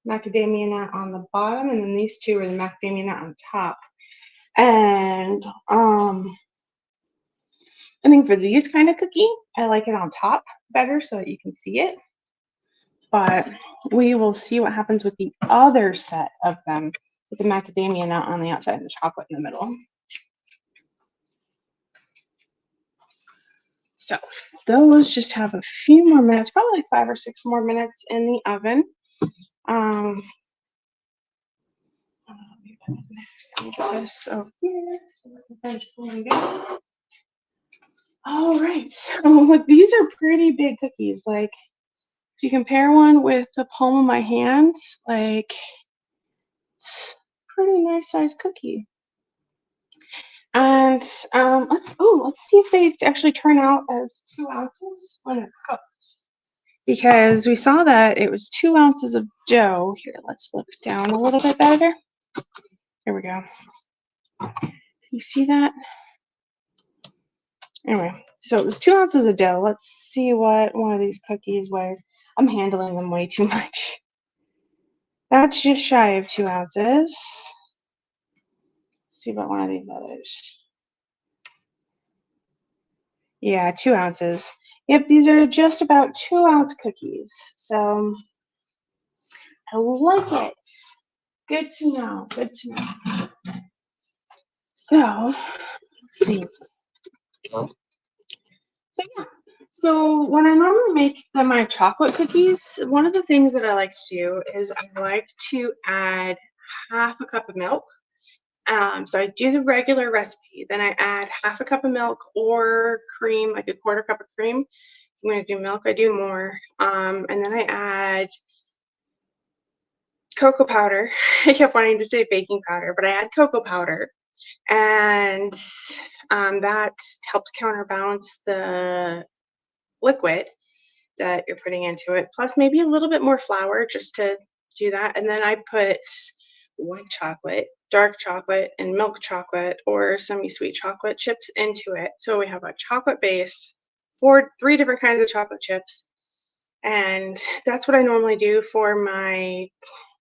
macadamia nut on the bottom, and then these 2 are the macadamia nut on top. And I think for these kind of cookie, I like it on top better so that you can see it. But we will see what happens with the other set of them with the macadamia nut on the outside and the chocolate in the middle. So those just have a few more minutes, probably like 5 or 6 more minutes in the oven. This over here so we can finish pulling down. All right, so these are pretty big cookies. Like if you compare one with the palm of my hand, like it's a pretty nice sized cookie. And let's see if they actually turn out as 2 ounces when they're cooked. Because we saw that it was 2 ounces of dough. Here, let's look down a little bit better. Here we go. You see that? Anyway, so it was 2 ounces of dough. Let's see what one of these cookies weighs. I'm handling them way too much. That's just shy of 2 ounces. Let's see about one of these others. Yeah, 2 ounces. Yep, these are just about 2 ounce cookies. So I like it. Good to know. Good to know. So let's see. So yeah. So when I normally make my chocolate cookies, one of the things that I like to do is I like to add half a cup of milk. So I do the regular recipe, then I add half a cup of milk or cream, like a quarter cup of cream. If I'm going to do milk, I do more. And then I add cocoa powder. I kept wanting to say baking powder, but I add cocoa powder. And that helps counterbalance the liquid that you're putting into it, plus maybe a little bit more flour just to do that. And then I put white chocolate, dark chocolate, and milk chocolate or semi-sweet chocolate chips into it. So we have a chocolate base, 3 different kinds of chocolate chips. And that's what I normally do for my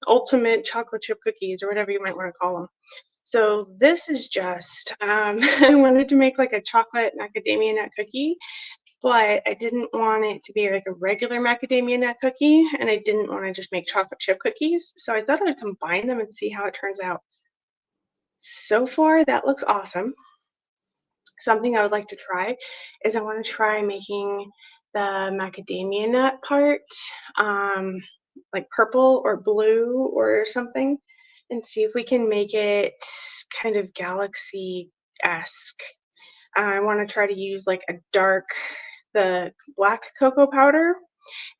ultimate chocolate chip cookies or whatever you might want to call them. So this is just, I wanted to make like a chocolate macadamia nut cookie, but I didn't want it to be like a regular macadamia nut cookie, and I didn't want to just make chocolate chip cookies. So I thought I would combine them and see how it turns out. So far, that looks awesome. Something I would like to try is I want to try making the macadamia nut part like purple or blue or something, and see if we can make it kind of galaxy-esque. I want to try to use like the black cocoa powder,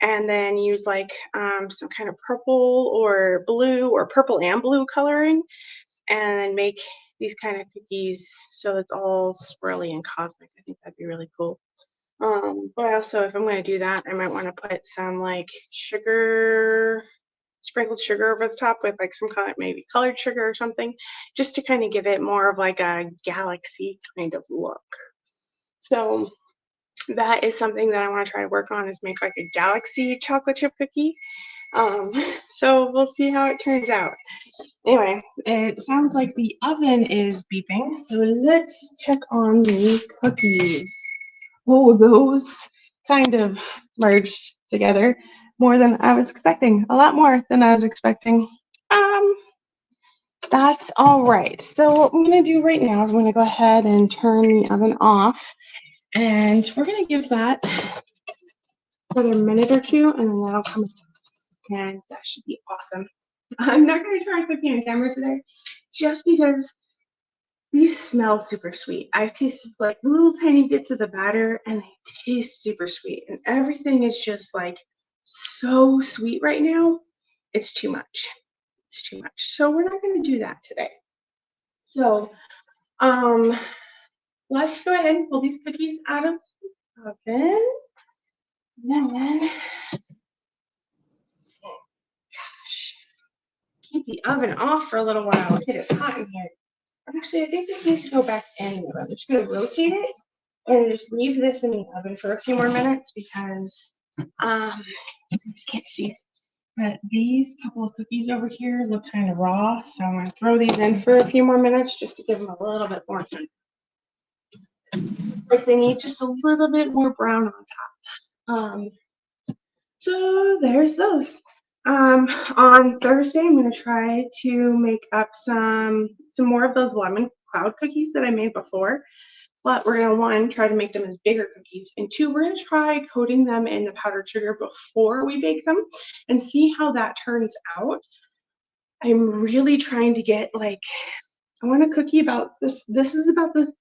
and then use like some kind of purple or blue or purple and blue coloring, and then make these kind of cookies so it's all swirly and cosmic. I think that'd be really cool. But also, if I'm going to do that, I might want to put some like sprinkled sugar over the top with like some kind of maybe colored sugar or something, just to kind of give it more of like a galaxy kind of look. So that is something that I want to try to work on, is make like a galaxy chocolate chip cookie. So we'll see how it turns out. Anyway, it sounds like the oven is beeping, so let's check on the cookies. Oh, those kind of merged together more than I was expecting. A lot more than I was expecting. That's all right. So what I'm going to do right now is I'm going to go ahead and turn the oven off. And we're going to give that another minute or 2, and then that'll come down. And that should be awesome. I'm not going to try cooking on camera today, just because these smell super sweet. I've tasted like little tiny bits of the batter, and they taste super sweet. And everything is just like so sweet right now. It's too much. It's too much. So we're not going to do that today. So let's go ahead and pull these cookies out of the oven. And then, gosh, keep the oven off for a little while. It is hot in here. Actually, I think this needs to go back in the oven. I'm just going to rotate it and just leave this in the oven for a few more minutes because you guys can't see it. But these couple of cookies over here look kind of raw, so I'm going to throw these in for a few more minutes just to give them a little bit more time. Like they need just a little bit more brown on top. So there's those. On Thursday, I'm going to try to make up some more of those lemon cloud cookies that I made before. But we're going to, one, try to make them as bigger cookies, and two, we're going to try coating them in the powdered sugar before we bake them and see how that turns out. I'm really trying to get, like, I want a cookie about this. This is about this.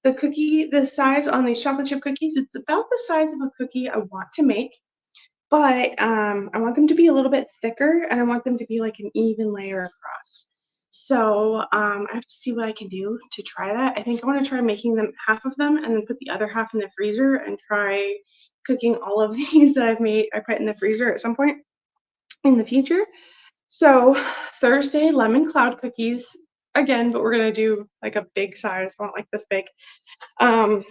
The cookie, the size on these chocolate chip cookies, it's about the size of a cookie I want to make. But I want them to be a little bit thicker, and I want them to be like an even layer across. So I have to see what I can do to try that. I think I want to try making them half of them and then put the other half in the freezer and try cooking all of these that I put in the freezer at some point in the future. So Thursday, lemon cloud cookies again, but we're gonna do like a big size, not like this big. And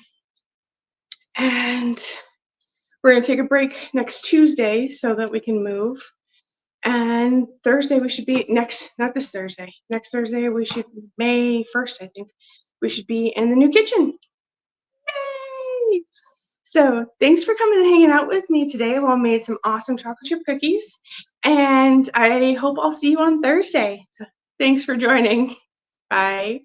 we're going to take a break next Tuesday so that we can move. And Thursday we should be not this Thursday. Next Thursday we should, May 1st, I think, we should be in the new kitchen. Yay! So thanks for coming and hanging out with me today while I made some awesome chocolate chip cookies. And I hope I'll see you on Thursday. So thanks for joining. Bye.